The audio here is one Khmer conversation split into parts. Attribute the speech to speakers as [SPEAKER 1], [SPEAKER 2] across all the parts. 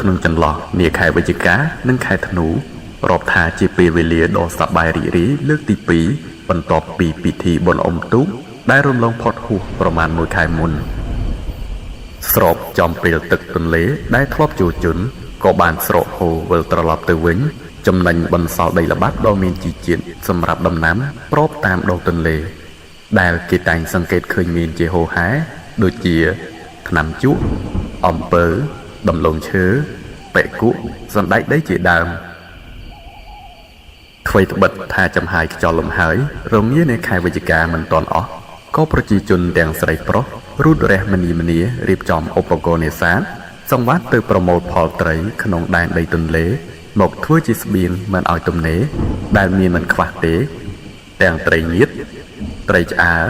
[SPEAKER 1] ក្នុងចន្លោះនាខែវិច្ឆិកានិងខែធ្នូរាប់ថាជាពេលវេលាដ៏សប្បាយរីករាយលើកទី2បន្ទាប់ពីពិធីបុណ្យអុំទូកដែលរំលងផុតហួសប្រមាណ1ខែមុនស្របចំពេលទឹកទន្លេដែលធ្លាប់ជួជន់ក៏បានស្រកហូរវិលត្រឡប់ទៅវិញចំណេញបន្សល់ដីល្បាប់ដ៏មានជីជាតិសម្រាប់ដំណាំប្របតាមដងទន្លេដែលគេតែងសង្កេតឃើញមានជាហូរហែដូចជាថ្នាំជក់អំពៅដំឡូងឈើបែកគក់សណ្តែកដីជាដើមអ្វីត្បិតថាចំហាយខ្យល់លំហើយរងានៃខែវិច្ឆិកាមិនទាន់អស់ក៏ប្រជាជនទាំងស្រីប្រុសរូតរះមនីរៀបចំឧបករណ៍នេសាទសង្វាតទៅប្រមូលផលត្រីក្នុងដែនដីទន្លេមកធ្វើជាស្បៀងមិនឲ្យទំនេរដែលមានមិនខ្វះទេទាំងត្រីងៀតត្រីឆ្អើរ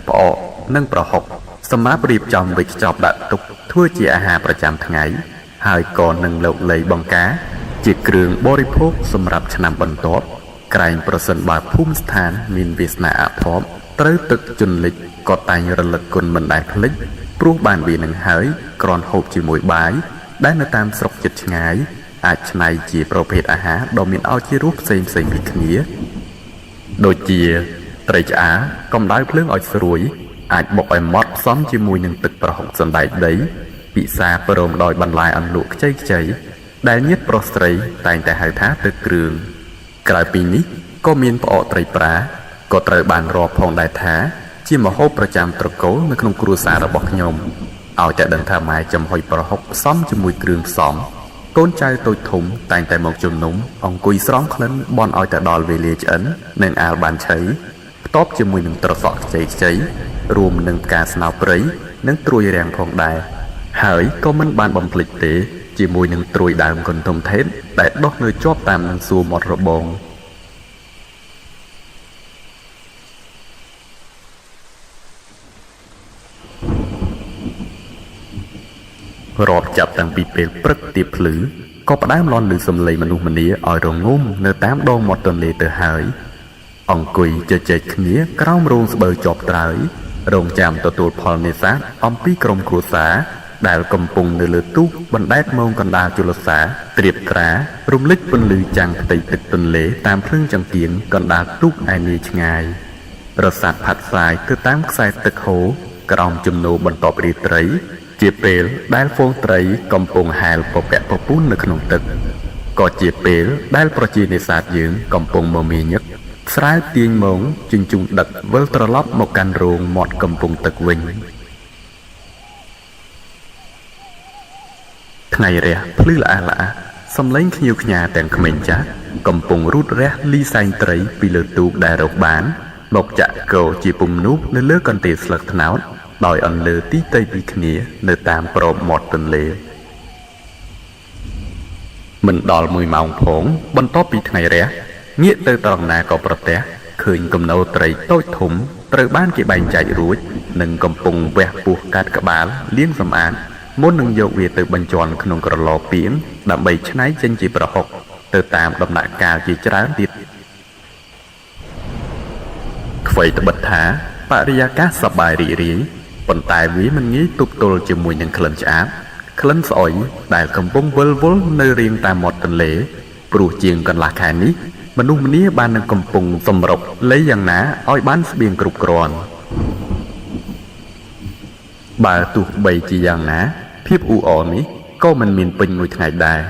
[SPEAKER 1] ផ្អកនិងប្រហុកសម្រាប់រៀបចំវេចខ្ចប់ដាក់ទុកធ្វើជាអាហារប្រចាំថ្ងៃហើយក៏នឹងលោកលៃបង្ការជាគ្រឿងបរិភោគសម្រាប់ឆ្នាំបន្ទាប់ក្រែងប្រសិនបើភូមិស្ថានមានវាសនាអភ័ព្វត្រូវទឹកជន់លិចក៏តែងរលឹកគុណមិនដែលភ្លេចព្រោះបានវានឹងហើយគ្រាន់ហូបជាមួយបាយដែលនៅតាមស្រុកជិតឆ្ងាយអាចច្នៃជាប្រភេទអាហារដ៏មានឱជារសផ្សេងពីគ្នាដូចជាត្រីឆ្អើរកម្ដៅភ្លើងឲ្យស្រួយអាចបុកឲ្យម៉ត់ផ្សំជាមួយនឹងទឹកប្រហុកសណ្តែកដីពិសាព្រមដោយបន្លែអន្លក់ខ្ចីដែលញាតិប្រុសស្រីតែងតែហៅថាទឹកគ្រឿងក្រៅពីនេះក៏មានផ្អកត្រីប្រាក៏ត្រូវបានរាប់ផងដែរថាជាម្ហូបប្រចាំត្រកូលនៅក្នុងគ្រួសាររបស់ខ្ញុំឲ្យតែដឹងថាម៉ែចំហុយប្រហុកផ្សំជាមួយគ្រឿងផ្សំកូនចៅតូចធំតែងតែមកជំនុំអង្គុយស្រង់ក្លិនបន់ឲ្យតែដល់វេលាឆ្អិននិងអាលបានឆីផ្ទាប់ជាមួយនឹងត្រសក់ខ្ចីរួមនឹងផ្កាស្នោព្រៃនិងត្រួយរាំងផងដែរហើយក៏មិនបានបំភ្លេចទេជាមួយនឹងត្រួយដើមកន្ទុំថេតដែលដុះនៅជាប់តាមនឹងសួរមាត់របងរាប់ចាប់តាំងពីពេលព្រឹកទៀបភ្លឺក៏ផ្ដើមលាន់ឮសំឡេងមនុស្សម្នាឲ្យរងំនៅតាមដងមាត់ទន្លេទៅហើយអង្គុយជជែកគ្នាក្រោមរោងស្បូវជាប់ត្រើយរងចាំទទួលផលនេសាទអំពីក្រុមគ្រួសារដែលកំពុងនៅលើទូកបណ្ដែតមងកណ្ដាលជលសាត្រៀបត្រារំលេចពន្លឺចាំងផ្ទៃទឹកទន្លេតាមភ្លើងចង្កៀងកណ្ដាលទូកឯនាឆ្ងាយរសាត់ផាត់ផ្សាយទៅតាមខ្សែទឹកហូរក្រោមជំនោរបន្ទាប់រាត្រីជាពេលដែលហ្វូងត្រីកំពុងហែលពពាក់ពពូននៅក្នុងទឹកក៏ជាពេលដែលប្រជានេសាទយើងកំពុងមមាញឹកស្រាវទាញមងជញ្ជូនដឹកវិលត្រឡប់មកកាន់រោងមាត់កំពង់ទឹកវិញថ្ងៃរះភ្លឺល្អះសំឡេងខ្ញៀវខ្ញាទាំងក្មេងចាស់កំពុងរូតរះលីសែងត្រីពីលើទូកដែលរកបានមកចាក់កោជាពំនូកនៅលើកន្ទេលស្លឹកត្នោតដោយអន្លើទីតីពីគ្នានៅតាមប្របមាត់ទន្លេមិនដល់1ម៉ោងផងបន្ទាប់ពីថ្ងៃរះងាកទៅត្រង់ណាក៏ប្រទះឃើញគំនរត្រីតូចធំត្រូវបានគេបែងចែករួចនិងកំពុងវះពោះកាត់ក្បាលលាងសម្អាតមុននឹងយកវាទៅបញ្ជាន់ក្នុងក្រឡពាងដើម្បីច្នៃចេញជាប្រហុកទៅតាមដំណាក់កាលជាច្រើនទៀតអ្វីត្បិតថាបរិយាកាសសប្បាយរីករាយប៉ុន្តែវាមិនងាយទប់ទល់ជាមួយនឹងក្លិនឆ្អាបក្លិនស្អុយដែលកំពុងវិលវល់នៅរៀងតាមមាត់ទន្លេព្រោះជាងកន្លះខែនេះមនុស្សម្នាបាននឹងកំពុងសម្រុកលេយ៉ាងណាឲ្យបានស្បៀងគ្រប់គ្រាន់បើទោះបីជាយ៉ាងណាភាពអ៊ូអរនេះក៏មិនមានពេញមួយថ្ងៃដែរ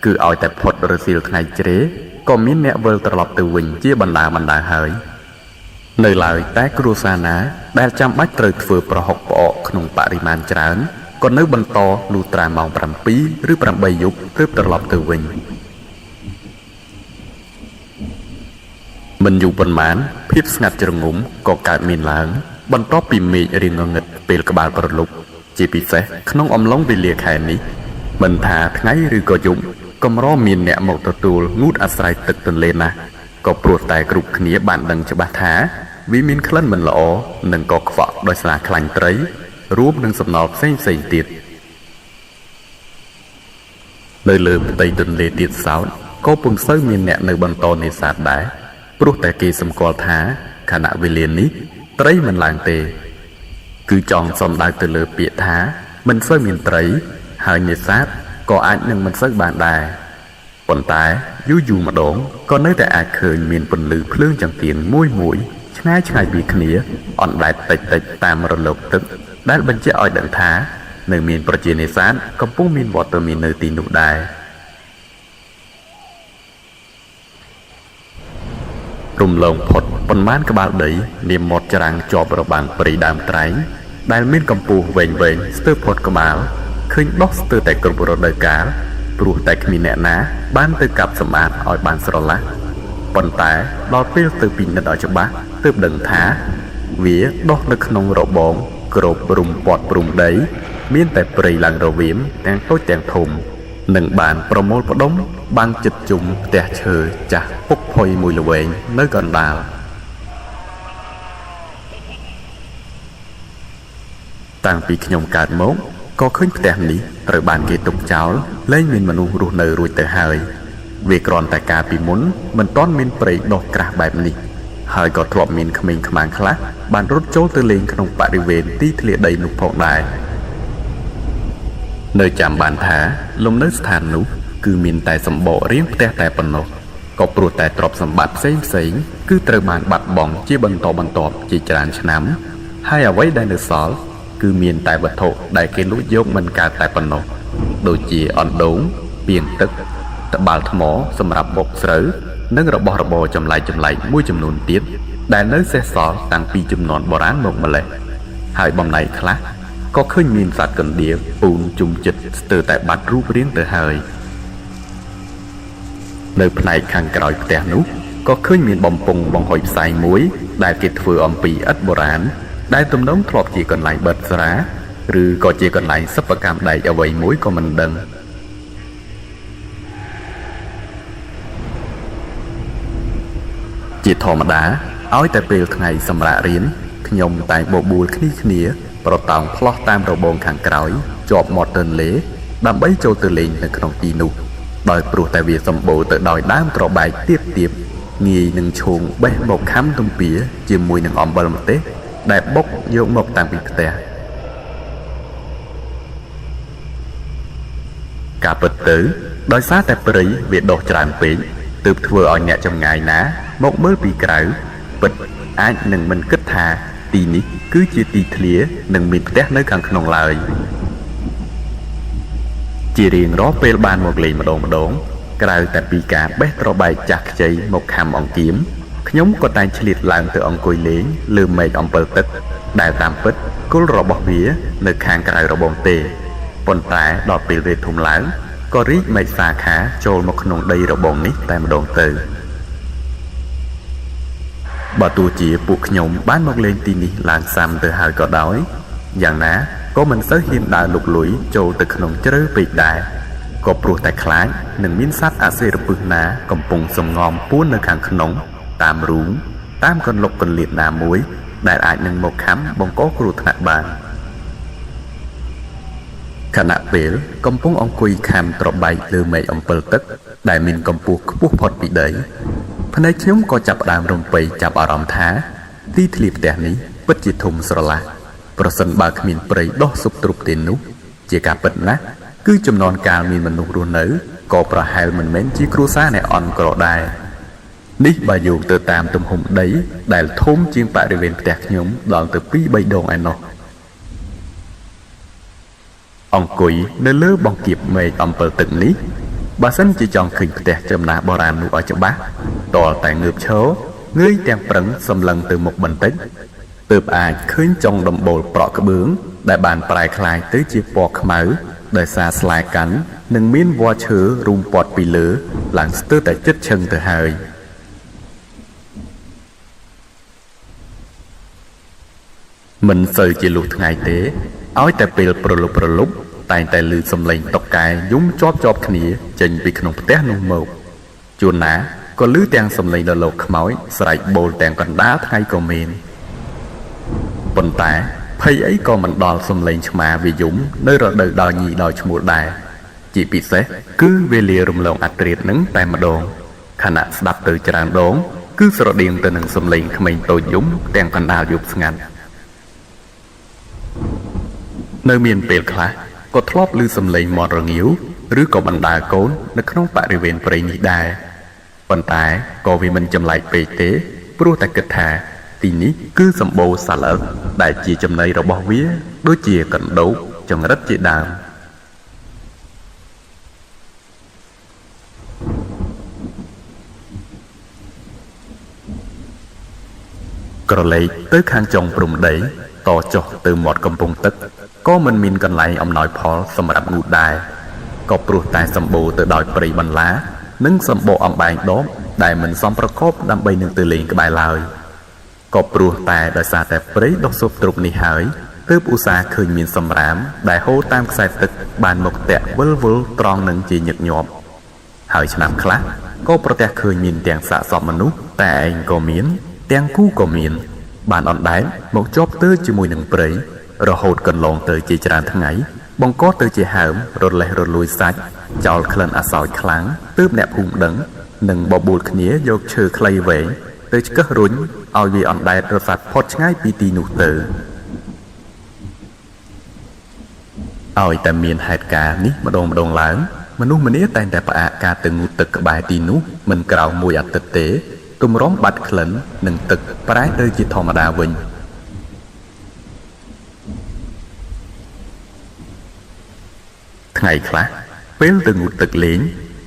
[SPEAKER 1] គឺឲ្យតែផុតរសៀលថ្ងៃជ្រេក៏មានអ្នកវិលត្រឡប់ទៅវិញជាបណ្ដាហើយនៅឡើយតែគ្រួសារណាដែលចាំបាច់ត្រូវធ្វើប្រហុកផ្អកក្នុងបរិមាណច្រើនក៏នៅបន្តលុះត្រាម៉ោង7ឬ8យប់ទើបត្រឡប់ទៅវិញមិនយូរប៉ុន្មានភាពស្ងាត់ជ្រងំក៏កើតមានឡើងបន្ទាប់ពីមេឃរៀងងងឹតពេលក្បាលប្រលប់ជាពិសេសក្នុងអំឡុងវេលាខែនេះមិនថាថ្ងៃឬក៏យប់កម្រមានអ្នកមកទទួលងូតអាស្រ័យទឹកទន្លេណាស់ក៏ព្រោះតែគ្រប់គ្នាបានដឹងច្បាស់ថាវាមានក្លិនមិនល្អនិងក៏ខ្វក់ដោយសារខ្លាញ់ត្រីរួមនឹងសំណល់ផ្សេងទៀតនៅលើផ្ទៃទន្លេទៀតសោតក៏ពុំសូវមានអ្នកនៅបន្តនេសាទដែរព្រោះតែគេសម្គាល់ថាខណៈវេលានេះត្រីមិនឡើងទេគឺចង់សំដៅទៅលើពាក្យថាមិនសូវមានត្រីហើយនេសាទ ក៏អាចនឹងមិនសូវបានដែរប៉ុន្តែយូរម្ដងក៏នៅតែអាចឃើញមានពន្លឺភ្លើងចង្កៀងមួយឆ្ងាយពីគ្នាអណ្ដែតតិចតាមរលកទឹកដែលបញ្ជាក់ឲ្យដឹងថានៅមានប្រជានេសាទកំពុងមានវត្តមាននៅទីនោះដែររំលងផុតប៉ុន្មានក្បាលដីនាមមាត់ច្រាំងជាប់របាំងព្រៃដើមត្រែងដែលមានកម្ពស់វែងស្ទើរផុតក្បាលឃើញដុះស្ទើរតែគ្រប់រដូវកាលព្រោះតែគ្មានអ្នកណាបានទៅកាប់សម្អាតឲ្យបានស្រឡះប៉ុន្តែដល់ពេលទៅពិនិត្យឲ្យច្បាស់ទើបដឹងថាវាដុះនៅក្នុងរបងក្របរុំព័ទ្ធព្រំដីមានតែព្រៃឡើងរវាមទាំងតូចទាំងធំនឹងបានប្រមូលផ្ដុំបាំងចិត្តជុំផ្ទះឈើចាស់ពុកផុយមួយល្វែងនៅកណ្ដាលតាំងពីខ្ញុំកើតមកក៏ឃើញផ្ទះនេះត្រូវបានគេទុកចោលលែងមានមនុស្សរស់នៅរួចទៅហើយវាគ្រាន់តែកាលពីមុនមិនទាន់មានព្រៃដុះក្រាស់បែបនេះហើយក៏ធ្លាប់មានក្មេងខ្មាំងខ្លះបានរត់ចូលទៅលេងក្នុងបរិវេណទីធ្លាដីនោះផងដែរនៅចាំបានថាលំនៅស្ថាននោះគឺមានតែសម្បករៀងផ្ទះតែប៉ុណ្ណោះក៏ព្រោះតែទ្រព្យសម្បត្តិផ្សេងគឺត្រូវបានបាត់បង់ជាបន្តបន្ទាប់ជាច្រើនឆ្នាំហើយអ្វីដែលនៅសល់គឺមានតែវត្ថុដែលគេលួចយកមិនកើតតែប៉ុណ្ណោះដូចជាអណ្ដូងពាងទឹកត្បាល់ថ្មសម្រាប់បុកស្រូវនិងរបស់របរចម្លែកមួយចំនួនទៀតដែលនៅសេសសល់តាំងពីជំនាន់បុរាណមកម្ល៉េះហើយបំណែកខ្លះក៏ឃើញមានសត្វកណ្ដៀវពូនជុំចិត្តស្ទើរតែបាត់រូបរាងទៅហើយនៅផ្នែកខាងក្រោយផ្ទះនោះក៏ឃើញមានបំពង់បង្ហុយផ្សែងមួយដែលគេធ្វើអំពីឥដ្ឋបុរាណដែលទំនងធ្លាប់ជាកន្លែងបិទស្រាឬក៏ជាកន្លែងសិប្បកម្មដែកអ្វីមួយក៏មិនដឹងជាធម្មតាឲ្យតែពេលថ្ងៃសម្រាករៀនខ្ញុំតែងបបួលគ្នាប្រតោងផ្លោះតាមរបងខាងក្រោយជាប់មាត់ទន្លេដើម្បីចូលទៅលេងនៅក្នុងទីនោះដោយព្រោះតែវាសម្បូរទៅដោយដើមត្របែកទៀបងាយនឹងឈោងបេះមកខំទំពាជាមួយនឹងអំបិលម្ទេសដែលបុកយកមកតាំងពីផ្ទះការពិតទៅដោយសារតែព្រៃវាដុះច្រើនពេកទើបធ្វើឲ្យអ្នកចម្ងាយណាមកមើលពីក្រៅពិតអាចនឹងមិនគិតថាទីនេះគឺជាទីធ្លានិងមានផ្ទះនៅខាងក្នុងឡើយជារៀងរាល់ពេលបានមកលេងម្ដងក្រៅតែពីការបេះត្របែកចាស់ខ្ចីមកខំអង្គៀមខ្ញុំក៏តែងឆ្លៀតឡើងទៅអង្គុយលេងលើមេឃអំពិលទឹកដែលតាមពិតគល់របស់វានៅខាងក្រៅរបងទេប៉ុន្តែដល់ពេលវាធំឡើងក៏រីកមេឃសាខាចូលមកក្នុងដីរបងនេះតែម្ដងទៅបើទោះជាពួកខ្ញុំបានមកលេងទីនេះឡើងសាំទៅហើយក៏ដោយយ៉ាងណាក៏មិនសូវហ៊ានដើរលុកលុយចូលទៅក្នុងជ្រៅពេកដែរក៏ព្រោះតែខ្លាចនឹងមានសត្វអសិរពិសណាកំពុងសំងំពួននៅខាងក្នុងតាមរូងតាមកន្លុកកន្លៀតណាមួយដែលអាចនឹងមកខំបង្កគ្រោះថ្នាក់បានខណៈពេលកំពុងអង្គុយខំត្របែកលើមេឃអំពិលទឹកដែលមានកម្ពស់ខ្ពស់ផុតពីដីភ្នែកខ្ញុំក៏ចាប់ផ្ដើមរំពៃចាប់អារម្មណ៍ថាទីធ្លាផ្ទះនេះពិតជាធំស្រឡះប្រសិនបើគ្មានព្រៃដុះស៊ុបទ្រុបទេនោះជាការពិតណាស់គឺចំនួនកាលមានមនុស្សរស់នៅក៏ប្រហែលមិនមែនជាគ្រួសារអ្នកអន់ក្រដែរនេះបើយោងទៅតាមទំហំដីដែលធំជាងបរិវេណផ្ទះខ្ញុំដល់ទៅ2-3 ដងឯណោះអង្គុយនៅលើបង្គាបមេឃអំពិលទឹកនេះបើសិនជាចង់ឃើញផ្ទះចំណាស់បុរាណនោះឲ្យច្បាស់តលតែងើបឈរងើយទាំងប្រឹងសម្លឹងទៅមុខបន្តិចទើបអាចឃើញចុងដំបូលប្រក់ក្បឿងដែលបានប្រែក្លាយទៅជាពណ៌ខ្មៅដោយសារស្លែកាន់និងមានវល្លិឈើរុំព័ទ្ធពីលើឡើងស្ទើរតែជិតឈឹងទៅហើយមិនសូវជាលុះថ្ងៃទេឲ្យតែពេលប្រលប់តែងតែឮសំឡេងតុកកែយំជាប់គ្នាចេញពីក្នុងផ្ទះនោះមកជួនណាក៏ឮទាំងសំឡេងរលកខ្មោចស្រែកបូលទាំងកណ្ដាលថ្ងៃក៏មានប៉ុន្តែភ័យអីក៏មិនដល់សំឡេងឆ្មាវាយំនៅរដូវដល់ញីដល់ឈ្មោះដែរជាពិសេសគឺវេលារំលងអត្រាតនឹងតែម្ដងខណៈស្ដាប់ទៅច្រើនដងគឺស្រដៀងទៅនឹងសំឡេងក្មេងតូចយំទាំងកណ្ដាលយប់ស្ងាត់នៅមានពេលខ្លះក៏ធ្លាប់ឮសំឡេងមាត់រងាវ ឬក៏បណ្ដាកូននៅក្នុងបរិវេណព្រៃនេះដែរប៉ុន្តែក៏វាមិនចម្លែកពេកទេព្រោះតែគិតថាទីនេះគឺសម្បូរសត្វល្អិតដែលជាចំណីរបស់វាដូចជាកណ្ដូបចង្រិតជាដើមក្រឡេកទៅខាងចុងព្រំដីតចុះទៅមាត់កំពង់ទឹកក៏មិនមានកន្លែងអំណោយផលសម្រាប់ងូតដែរក៏ព្រោះតែសម្បូរទៅដោយព្រៃបន្លានិងសម្បូរអំបែងដបដែលមិនសមប្រកបដើម្បីនឹងទៅលេងក្បែរឡើយក៏ព្រោះតែដោយសារតែព្រៃដុះស៊ប់ទ្រុបនេះហើយទើបឧស្សាហ៍ឃើញមានសម្រាមដែលហូរតាមខ្សែទឹកបានមកតាក់វិលវល់ត្រង់នឹងជាញឹកញាប់ហើយឆ្នាំខ្លះក៏ប្រទះឃើញមានទាំងសាកសពមនុស្សតែឯងក៏មានទាំងគូក៏មានបានអណ្ដែតមកជាប់ទៅជាមួយនឹងព្រៃរហូតកន្លងទៅជាច្រើនថ្ងៃបង្កទៅជាហើមរលេះរលួយសាច់ចោលក្លិនអាសោចខ្លាំងទើបអ្នកភូមិដឹងនិងបបួលគ្នាយកឈើខ្លីវែងទៅឆ្កឹះរុញឲ្យវាអណ្ដែតរសាត់ផុតឆ្ងាយពីទីនោះទៅឲ្យតែមានហេតុការណ៍នេះម្ដងឡើងមនុស្សម្នាតែងតែផ្អាកការទៅងូតទឹកក្បែរទីនោះមិនក្រោមមួយអាទិត្យទេទម្រាំបាត់ក្លិននិងទឹកប្រែទៅជាធម្មតាវិញថ្ងៃខ្លះពេលទៅងូតទឹកលេង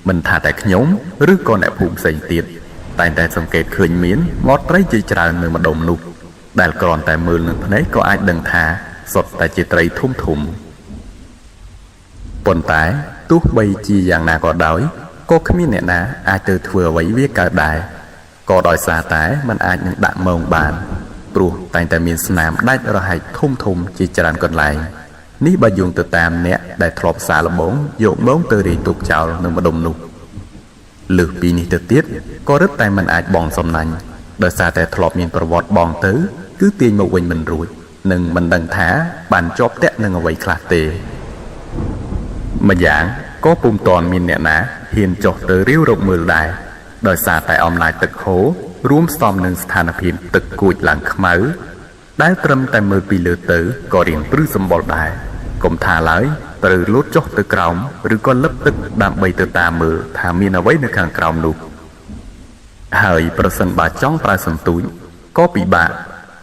[SPEAKER 1] មិនថាតែខ្ញុំឬក៏អ្នកភូមិផ្សេងទៀតតែងតែសង្កេតឃើញមានមាត់ត្រីជាច្រើននៅម្ដុំនោះដែលគ្រាន់តែមើលនឹងភ្នែកក៏អាចដឹងថាសុទ្ធតែជាត្រីធំប៉ុន្តែទោះបីជាយ៉ាងណាក៏ដោយក៏គ្មានអ្នកណាអាចទៅធ្វើអ្វីវាកើតដែរក៏ដោយសារតែมันអាចនឹងដាក់មងបានព្រោះតែងតែមានស្នាមដាច់រហែកធំជាច្រើនកន្លែងនេះបើយោងទៅតាមអ្នកដែលធ្លាប់សាកល្បងយកមងទៅរាយទុកចោលនៅម្ដុំនោះលើសពីនេះទៅទៀតក៏រឹតតែมันអាចបងសំណាញ់ដោយសារតែធ្លាប់មានប្រវត្តិបងទៅគឺទាញមកវិញមិនរួចនិងមិនដឹងថាបានជាប់តាក់នឹងអ្វីខ្លះទេម្យ៉ាងក៏ពុំតាន់មានអ្នកណាហ៊ានចុះទៅរាវរកមើលដែរដោយសារតែអំណាចទឹកហូររួមផ្សំនឹងស្ថានភាពទឹកគួចឡើងខ្មៅដែលត្រឹមតែមើលពីលើទៅក៏រៀងព្រឺសម្បុរដែរកុំថាឡើយត្រូវលោតចុះទៅក្រោមឬក៏លឹបទឹកដើម្បីទៅតាមមើលថាមានអ្វីនៅខាងក្រោមនោះហើយប្រសិនបើចង់ប្រើសន្ទូចក៏ពិបាក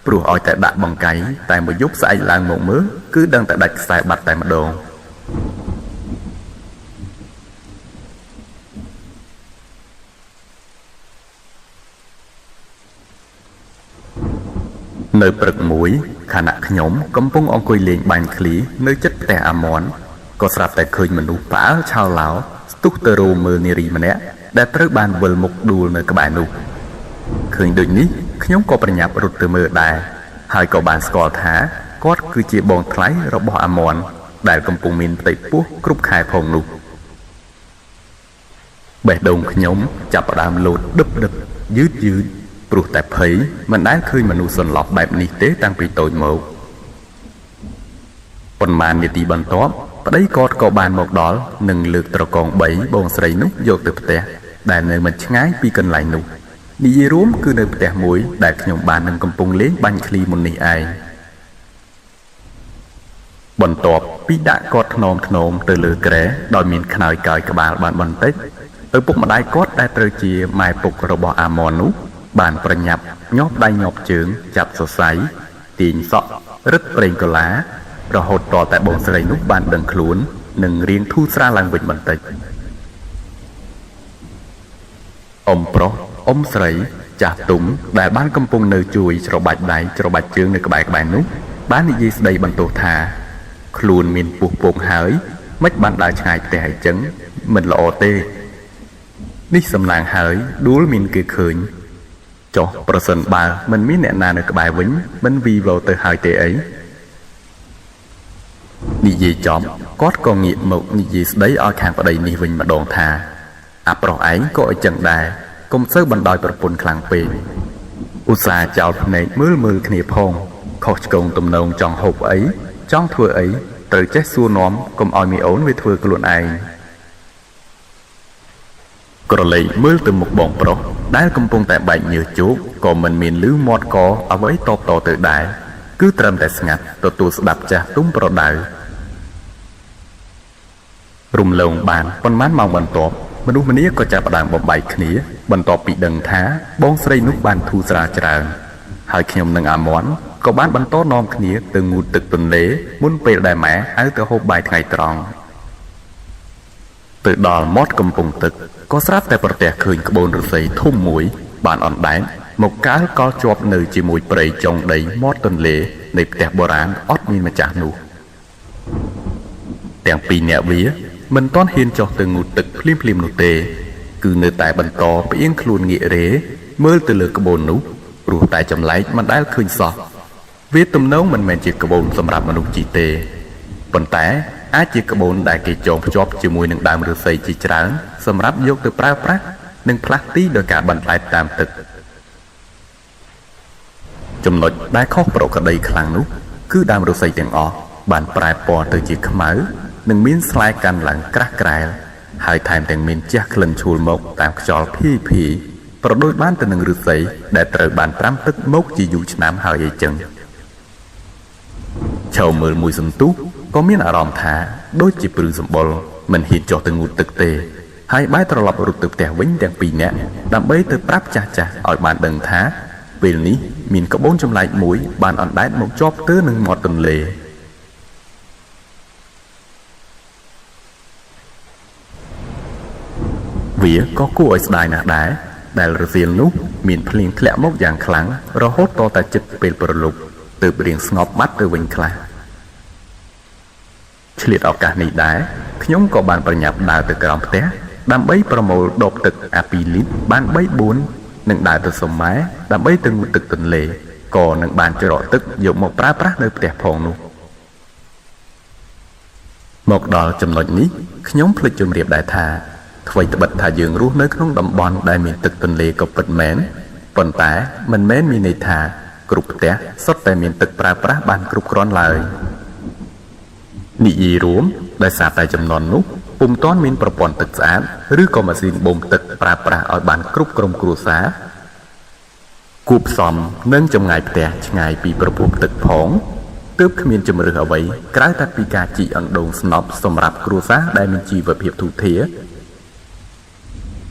[SPEAKER 1] ព្រោះឲ្យតែដាក់បង្កាយតែមួយយប់ស្អែកឡើងមកមើលគឺដឹងតែដាច់ខ្សែបាត់តែម្ដងនៅព្រឹកមួយខណៈខ្ញុំកំពុងអង្គុយលេងបាញ់ឃ្លីនៅជិតផ្ទះអាមនក៏ស្រាប់តែឃើញមនុស្សផ្អើលឆោឡោស្ទុះទៅរោមើលនារីម្នាក់ដែលត្រូវបានវិលមុខដួលនៅក្បែរនោះឃើញដូចនេះខ្ញុំក៏ប្រញាប់រត់ទៅមើលដែរហើយក៏បានស្គាល់ថាគាត់គឺជាបងថ្លៃរបស់អាមនដែលកំពុងមានផ្ទៃពោះគ្រប់ខែផងនោះបេះដូងខ្ញុំចាប់ផ្ដើមលោតដឹបយឺតព្រោះតែភ័យមិនដែលឃើញមនុស្សសន្លប់បែបនេះទេតាំងពីតូចមកប៉ុន្មាននាទីបន្ទាប់ប្តីគាត់ក៏បានមកដល់និងលើកត្រកង3បងស្រីនោះយកទៅផ្ទះដែលនៅមិនឆ្ងាយពីកន្លែងនោះនិយាយរួមគឺនៅផ្ទះមួយដែលខ្ញុំបាននឹងកំពុងលេងបាញ់ឃ្លីមុននេះឯងបន្ទាប់ពីដាក់គាត់ថ្នមទៅលើគ្រែដោយមានខ្នើយកាយក្បាលបានបន្តិចឪពុកម្ដាយគាត់ដែលត្រូវជាម៉ែពុករបស់អាមននោះបានប្រញាប់ញាប់ដៃញាប់ជើងចាប់សរសៃទាញសក់រឹតប្រេងកូឡារហូតតតែបងស្រីនោះបានដឹងខ្លួននិងរៀងធូរស្រាលឡើងវិញបន្តិចអ៊ំប្រុសអ៊ំស្រីចាស់ទុំដែលបានកំពុងនៅជួយច្របាច់ដៃច្របាច់ជើងនៅក្បែរនោះបាននិយាយស្ដីបន្ទោសថាខ្លួនមានពោះពងហើយមិនបានដើរឆ្ងាយផ្ទះអីចឹងមិនល្អទេនេះសំឡាងហើយដួលមានគេឃើញចុះប្រសិនបើមិនមានអ្នកណានៅក្បែរវិញមិនវីវទៅហើយទេអីនិយាយចំគាត់ក៏ងាកមកនិយាយស្ដីឲ្យខាងប្តីនេះវិញម្ដងថាអាប្រុសឯងក៏អញ្ចឹងដែរកុំសូវបណ្ដោយប្រពន្ធខ្លាំងពេកឧស្សាហ៍ចោលភ្នែកមើលគ្នាផងខុសឆ្គងទំនងចង់ហូបអីចង់ធ្វើអីត្រូវចេះសួរនាំកុំឲ្យមីអូនវាធ្វើខ្លួនឯងក្រឡេកមើលទៅមុខបងប្រុសដែលកំពុងតែបែកញើសជោគក៏មិនមានលឺមាត់កអ្វីតបតទៅដែរគឺត្រឹមតែស្ងាត់ទទួលស្ដាប់ចាស់ទុំប្រដៅ រុំលងបានប៉ុន្មានម៉ោងបន្ទាប់មនុស្សម្នាក៏ចាប់ផ្ដើមបំបែកគ្នាបន្ទាប់ពីដឹងថាបងស្រីនោះបានធូរស្រាលច្រើនហើយខ្ញុំនិងអាមន់ក៏បានបន្តនាំគ្នាទៅងូតទឹកទន្លេមុនពេលដែលម៉ែហៅទៅហូបបាយថ្ងៃត្រង់ទៅដល់មាត់កំពង់ទឹកក៏ស្រាប់តែប្រទះឃើញក្បូនឫស្សីធំមួយបានអណ្ដែតមកកាលកលជាប់នៅជាមួយព្រៃចុងដីមាត់ទន្លេនៃផ្ទះបុរាណអត់មានម្ចាស់នោះទាំងពីរអ្នកវាមិនទាន់ហ៊ានចុះទៅងូតទឹកភ្លាមៗនោះទេគឺនៅតែបន្តផ្អៀងខ្លួនងាករេមើលទៅលើក្បូននោះព្រោះតែចម្លែកមិនដែលឃើញសោះវាទំនងមិនមែនជាក្បូនសម្រាប់មនុស្សជីទេប៉ុន្តែអាចជាក្បូនដែលគេចងភ្ជាប់ជាមួយនឹងដើមឫស្សីជាច្រើនសម្រាប់យកទៅប្រើប្រាស់និងផ្លាស់ទីដោយការបន្លែតតាមទឹកចំណុចដែលខុសប្រក្រតីខ្លាំងនោះគឺដើមឫស្សីទាំងអស់បានប្រែពណ៌ទៅជាខ្មៅនិងមានស្លែកាន់ឡើងក្រាស់ក្រែលហើយថែមទាំងមានជះក្លិនឈ្ងុយមកតាមខ្យល់ភីភីប្រដូចបានទៅនឹងឫស្សីដែលត្រូវបានត្រាំទឹកមកជាយូរឆ្នាំហើយអីចឹងឈរមើលមួយសន្ទុះក៏មានអារម្មណ៍ថាដូចជាព្រឺសម្បុរមិនហ៊ានចុះទៅងូតទឹកទេហើយបែរត្រឡប់រត់ទៅផ្ទះវិញទាំងពីរនាក់ដើម្បីទៅប្រាប់ចាស់ៗឲ្យបានដឹងថាពេលនេះមានក្បូនចម្លែកមួយបានអណ្ដែតមកជាប់ទៅនឹងមាត់ទន្លេវាក៏គួរឲ្យស្ដាយណាស់ដែរដែលរសៀលនោះមានភ្លៀងធ្លាក់មកយ៉ាងខ្លាំងរហូតតតែជិតពេលព្រលប់ទើបរៀងស្ងប់បាត់ទៅវិញខ្លះឆ្លៀតឱកាសនេះដែរខ្ញុំក៏បានប្រញាប់ដើរទៅក្រោមផ្ទះដើម្បីប្រមូលដបទឹកអា2លីត្របាន3-4និងដើរទៅសុំម៉ែដើម្បីទៅងូតទឹកទន្លេក៏នឹងបានច្រកទឹកយកមកប្រើប្រាស់នៅផ្ទះផងនោះមកដល់ចំណុចនេះខ្ញុំភ្លេចជម្រាបដែរថាអ្វីត្បិតថាយើងរស់នៅក្នុងតំបន់ដែលមានទឹកទន្លេក៏ពិតមែនប៉ុន្តែមិនមែនមានន័យថាគ្រប់ផ្ទះសុទ្ធតែមានទឹកប្រើប្រាស់បានគ្រប់គ្រាន់ឡើយនិយាយរួមដោយសារតែចំនួននោះពុំទាន់មានប្រព័ន្ធទឹកស្អាតឬក៏ម៉ាស៊ីនបូមទឹកប្រើប្រាស់ឲ្យបានគ្រប់ក្រុមគ្រួសារគួបផ្សំនឹងចម្ងាយផ្ទះឆ្ងាយពីប្រភពទឹកផងទើបគ្មានជំរឿសអ្វីក្រៅតែពីការជីកអណ្ដូងស្នប់សម្រាប់គ្រួសារដែលមានជីវភាពធូរធារ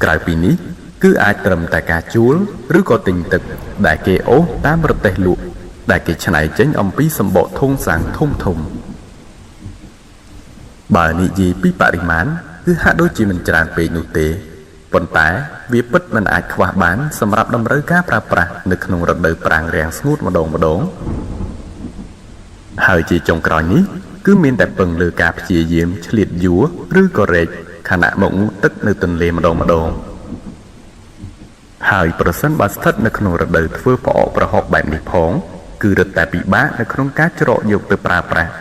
[SPEAKER 1] ក្រៅពីនេះគឺអាចត្រឹមតែការជួលឬក៏ទិញទឹកដែលគេអូសតាមរទេះលក់ដែលគេច្នៃចេញអំពីសម្បកធុងសាំងធំបើនិយាយពីបរិមាណគឺហាក់ដូចជាមិនច្រើនពេកនោះទេប៉ុន្តែវាពិតមិនអាចខ្វះបានសម្រាប់តម្រូវការប្រើប្រាស់នៅក្នុងរដូវប្រាំងរាំងស្ងួតម្ដងហើយជាចុងក្រោយនេះគឺមានតែពឹងលើការព្យាយាមឆ្លៀតយួរឬក៏រែកខណៈមកងូតទឹកនៅទន្លេម្ដងហើយប្រសិនបើស្ថិតនៅក្នុងរដូវធ្វើផ្អកប្រហុកបែបនេះផងគឺរឹតតែពិបាកនៅក្នុងការច្រកយកទៅប្រើប្រាស់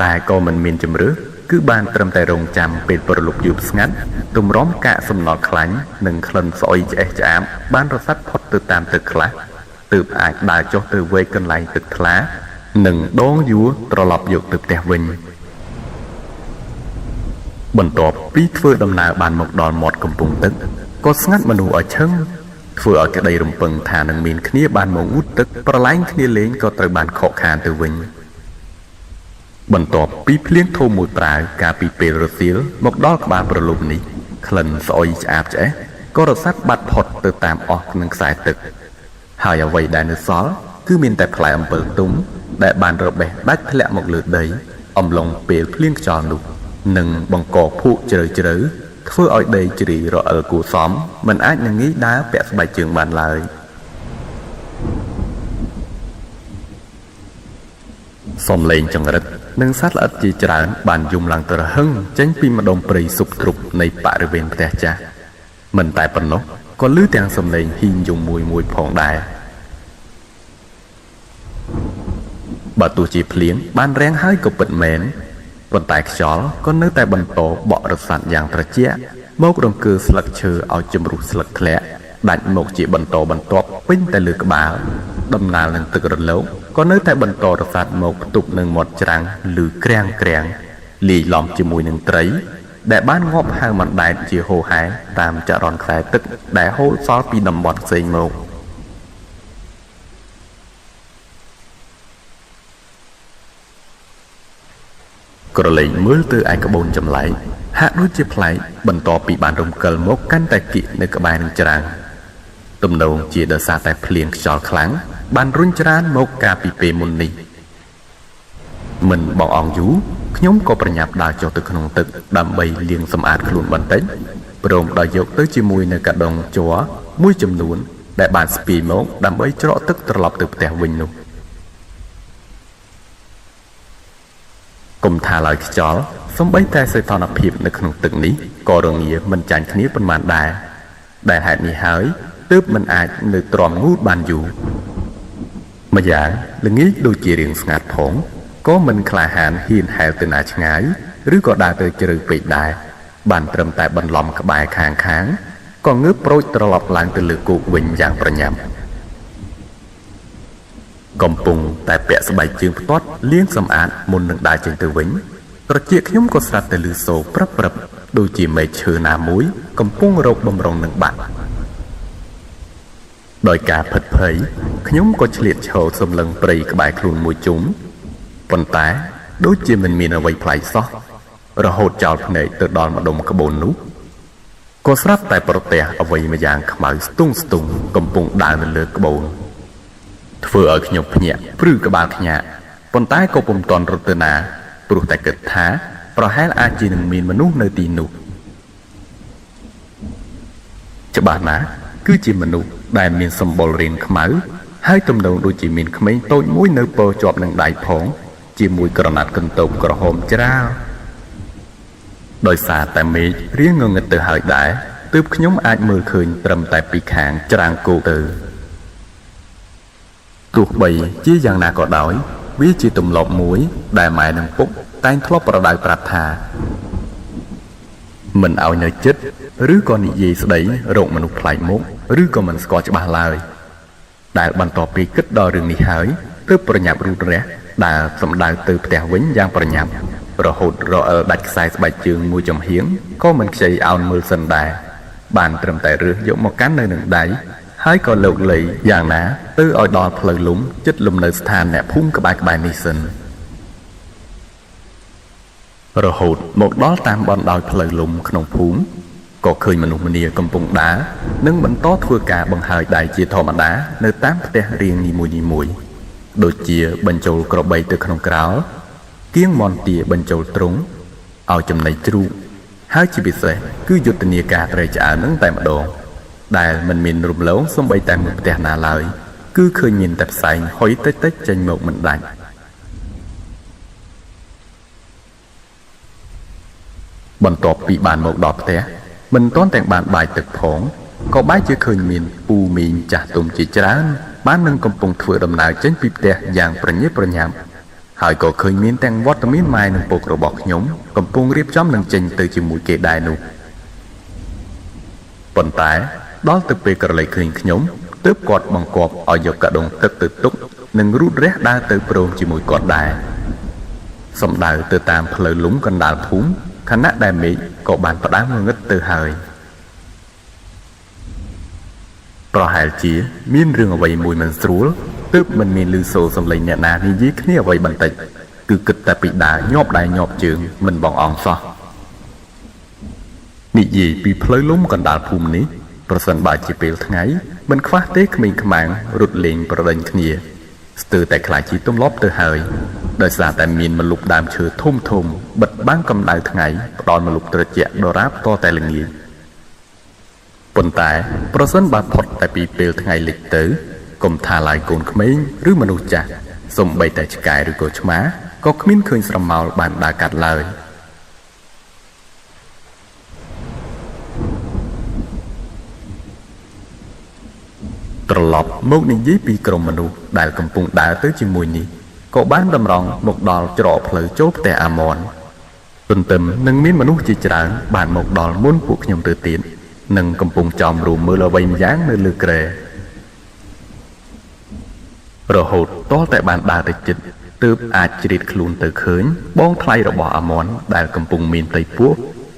[SPEAKER 1] តែក៏មិនមានជំរឿសគឺបានត្រឹមតែរងចាំពេលប្រលប់យប់ស្ងាត់ទម្រាំកាកសំណល់ខ្លាញ់និងក្លិនស្អុយឆ្អេះឆ្អាបបានរសាត់ផុតទៅតាមទឹកខ្លះទើបអាចដើរចុះទៅវែកកន្លែងទឹកថ្លានិងដងយួរត្រឡប់យកទៅផ្ទះវិញបន្ទាប់ពីធ្វើដំណើរបានមកដល់មាត់កំពង់ទឹកក៏ស្ងាត់មនុស្សឲ្យឈឹងធ្វើឲ្យក្តីរំពឹងថានឹងមានគ្នាបានមកងូតទឹកប្រឡែងគ្នាលេងក៏ត្រូវបានខកខានទៅវិញបន្ទាប់ពីភ្លៀងធំមួយប្រាវកាលពីពេលរសៀលមកដល់ក្បាលប្រលប់នេះក្លិនស្អុយឆ្អាបឆ្អេះក៏រសាត់បាត់ផុតទៅតាមអស់នឹងខ្សែទឹកហើយអ្វីដែលនៅសល់គឺមានតែផ្លែអំពិលទុំដែលបានរបេះដាច់ធ្លាក់មកលើដីអំឡុងពេលភ្លៀងខ្យល់នោះនិងបង្កភក់ជ្រៅជ្រៅធ្វើឲ្យដីជ្រីរអិលគួរសមមិនអាចនឹងងាយដើរពាក់ស្បែកជើងបានឡើយសំឡេងចង្រិតនិងសត្វល្អិតជាច្រើនបានយំឡើងទ្រហឹងចេញពីម្ដុំព្រៃស៊ុបទ្រុបនៃបរិវេណផ្ទះចាស់មិនតែប៉ុណ្ណោះក៏ឮទាំងសំឡេងហ៊ីងយំមួយផងដែរបើទោះជាភ្លៀងបានរាំងហើយក៏ពិតមែនប៉ុន្តែខ្យល់ក៏នៅតែបន្តបក់រសាត់យ៉ាងត្រជាក់មករង្គើស្លឹកឈើឲ្យជំរុះស្លឹកធ្លាក់ដាច់មកជាបន្តបន្ទាប់ពេញតែលើក្បាលដំណាលនឹងទឹករលកក៏នៅតែបន្តរសាត់មកផ្ទុកនឹងមាត់ច្រាំងឬក្រាំងលាយឡំជាមួយនឹងត្រីដែលបានងាប់ហៅមិនដែតជាហូរហែតាមចរន្តខ្សែទឹកដែលហូរសល់ពីតំបន់ផ្សេងមក ក្រឡេកមើលទៅឯក្បូនចម្លែកហាក់ដូចជាប្លែកបន្ទាប់ពីបានរំកិលមកកាន់តែគៀកនៅក្បែរនឹងច្រាំងទំនងជាដោយសារតែភ្លៀងខ្យល់ខ្លាំងបានរុញច្រានមកកាលពីពេលមុននេះមិនបងអងយូរខ្ញុំក៏ប្រញាប់ដើរចុះទៅក្នុងទឹកដើម្បីលាងសម្អាតខ្លួនបន្តិចព្រមដោយយកទៅជាមួយនៅកាដុងជ័រមួយចំនួនដែលបានស្ពាយមកដើម្បីច្រកទឹកត្រឡប់ទៅផ្ទះវិញនោះកុំថាឡើយខ្យល់សូម្បីតែសីតុណ្ហភាពនៅក្នុងទឹកនេះក៏រងាមិនចាញ់គ្នាប៉ុន្មានដែរដែលហេតុនេះហើយទើបមិនអាចនៅទ្រាំងូតបានយូរម្យ៉ាងល្ងាចដូចជារៀងស្ងាត់ផងក៏មិនក្លាហានហ៊ានហែលទៅណាឆ្ងាយឬក៏ដើរទៅជ្រៅពេកដែរបានត្រឹមតែបន្លំក្បែរខាងក៏ងើបប្រូចត្រឡប់ឡើងទៅលើគោកវិញយ៉ាងប្រញាប់កំពុងតែពាក់ស្បែកជើងផ្ទាត់លាងសម្អាតមុននឹងដើរចេញទៅវិញត្រចៀកខ្ញុំក៏ស្រាប់តែឮសូរព្រឹបដូចជាមែកឈើណាមួយកំពុងរកបំរុងនឹងបាត់ដោយការផិតភ័យខ្ញុំក៏ឆ្លៀតឈរសំឡឹងព្រៃក្បែរខ្លួនមួយជុំប៉ុន្តែដូចជាមិនមានអ្វីប្លែកសោះរហូតចោលភ្នែកទៅដល់ម្ដុំក្បូននោះក៏ស្រាប់តែប្រទះអ្វីមួយយ៉ាងខ្មៅស្ទង់កំពុងដើរនៅលើក្បូនធ្វើឲ្យខ្ញុំភ្ញាក់ព្រឺក្បាលខ្ញាក់ប៉ុន្តែក៏ពុំទាន់រត់ទៅណាព្រោះតែគិតថាប្រហែលអាចជានឹងមានមនុស្សនៅទីនោះច្បាស់ណាស់គឺជាមនុស្សដែលមានសម្បុររាងខ្មៅហើយទំនងដូចជាមានក្មេងតូចមួយនៅពោជាប់នឹងដៃផងជាមួយក្រណាត់កន្ទោបក្រហមច្រាលដោយសារតែមេឃរៀងងងឹតទៅហើយដែរទើបខ្ញុំអាចមើលឃើញត្រឹមតែពីខាងច្រាងគោកទៅទោះបីជាយ៉ាងណាក៏ដោយវាជាទម្លាប់មួយដែលម៉ែនិងពុកតែងធ្លាប់ប្រដៅប្រាប់ថាមិនឲ្យនៅចិត្តឬក៏និយាយស្ដីរកមនុស្សប្លែកមុខឬក៏មិនស្គាល់ច្បាស់ឡើយដែលបន្ទាប់ពីគិតដល់រឿងនេះហើយទើបប្រញាប់រូតរះដើរសម្ដៅទៅផ្ទះវិញយ៉ាងប្រញាប់រហូតរអិលដាច់ខ្សែស្បែកជើងមួយចំហៀងក៏មិនខ្ចីអោនមើលសិនដែរបានត្រឹមតែរើសយកមកកាន់នៅនឹងដៃហើយក៏លោកលៃយ៉ាងណាទៅឲ្យដល់ផ្លូវលំចិត្តលំនៅស្ថានអ្នកភូមិក្បែរនេះសិនរហូតមកដល់តាមបណ្ដោយផ្លូវលំក្នុងភូមិក៏ឃើញមនុស្សម្នាកំពុងដើរនិងបន្តធ្វើការបង្ហើយដៃជាធម្មតានៅតាមផ្ទះរៀងនីមួយដូចជាបញ្ចូលក្របីទៅក្នុងក្រោលគៀងមន្ទាបញ្ចូលទ្រុងឲ្យចំណីជ្រូកហើយជាពិសេសគឺយុទ្ធនាការត្រីឆ្អើរនឹងតែម្ដងដែលមិនមានរំលងសូម្បីតែមួយផ្ទះណាឡើយគឺឃើញមានតែផ្សែងហុយតិចចេញមកមិនដាច់បន្ទាប់ពីបានមកដល់ផ្ទះមិនទាន់ទាំងបានបាយទឹកផងក៏បែរជាឃើញមានពូមីងចាស់ទុំជាច្រើនបាននឹងកំពុងធ្វើដំណើរចេញពីផ្ទះយ៉ាងប្រញាប់ប្រញាប់ហើយក៏ឃើញមានទាំងវត្តមានម៉ែនិងពុករបស់ខ្ញុំកំពុងរៀបចំនឹងចេញទៅជាមួយគេដែរនោះប៉ុន្តែដល់ទៅពេលក្រឡេកឃើញខ្ញុំទើបគាត់បង្គាប់ឲ្យយកកាដុងទឹកទៅទុកនិងរូតរះដើរទៅព្រមជាមួយគាត់ដែរសម្ដៅទៅតាមផ្លូវលំកណ្ដាលភូមិខណៈដែលមេឃក៏បានផ្ដើមងងឹតទៅហើយប្រហែលជាមានរឿងអ្វីមួយមិនស្រួលទើបមិនមានឮសូរសំឡេងអ្នកណានិយាយគ្នាអ្វីបន្តិចគឺគិតតែពីដើរញាប់ដៃញាប់ជើងមិនបងអងសោះនិយាយពីផ្លូវលំកណ្ដាលភូមិនេះប្រសិនបើជាពេលថ្ងៃមិនខ្វះទេក្មេងខ្មាំងរត់លេងប្រដេញគ្នាស្ទើរតែខ្លាចជាទម្លាប់ទៅហើយដោយសារតែមានម្លប់ដើមឈើធំបិទបាំងកម្ដៅថ្ងៃផ្ដល់ម្លប់ត្រជាក់ដរាបតតែល្ងាចប៉ុន្តែប្រសិនបើផុតតែពីពេលថ្ងៃលិចទៅកុំថាឡើយកូនក្មេងឬមនុស្សចាស់សូម្បីតែឆ្កែឬក៏ឆ្មាក៏គ្មានឃើញស្រមោលបានដើរកាត់ឡើយត្រឡប់មកនិយាយពីក្រុមមនុស្សដែលកំពុងដើរទៅជាមួយនេះក៏បានតម្រង់មកដល់ច្រកផ្លូវចូលផ្ទះអាមនទន្ទឹមនឹងមានមនុស្សជាច្រើនបានមកដល់មុនពួកខ្ញុំទៅទៀតនិងកំពុងចំរួមមើលអ្វីម្យ៉ាងនៅលើគ្រែរហូតទាល់តែបានដើរទៅជិតទើបអាចជ្រៀតខ្លួនទៅឃើញបងថ្លៃរបស់អាមនដែលកំពុងមានផ្ទៃពោះ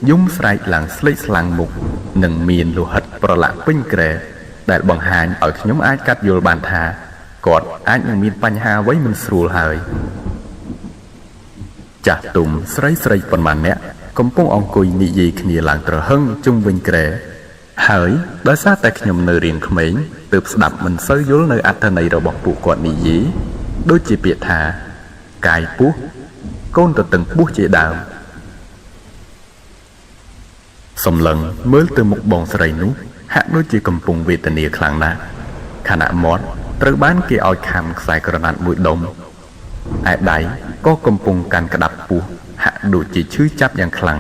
[SPEAKER 1] យំស្រែកឡើងស្លេកស្លាំងមុខនិងមានលោហិតប្រឡាក់ពេញគ្រែដែលបង្ហាញឲ្យខ្ញុំអាចកាត់យល់បានថាគាត់អាចនឹងមានបញ្ហាអ្វីមិនស្រួលហើយ ចាស់ទុំស្រីស្រីប៉ុន្មានអ្នកកំពុងអង្គុយនិយាយគ្នាឡើងត្រហឹងជុំវិញគ្រែហើយដោយសារតែខ្ញុំនៅរៀងក្មេងទើបស្ដាប់មិនសូវយល់នៅអត្ថន័យរបស់ពួកគាត់និយាយដូចជាពាក្យថាកាយពោះកូនទទឹងពោះជាដើមសំឡឹងមើលទៅមុខបងស្រីនោះហាក់ដូចជាកំពុងវេទនាខ្លាំងណាស់ខណៈមាត់ត្រូវបានគេឲ្យខាំខ្សែក្រណាត់មួយដុំឯដៃក៏កំពុងកាន់ក្តាប់ពោះហាក់ដូចជាឈឺចាប់យ៉ាងខ្លាំង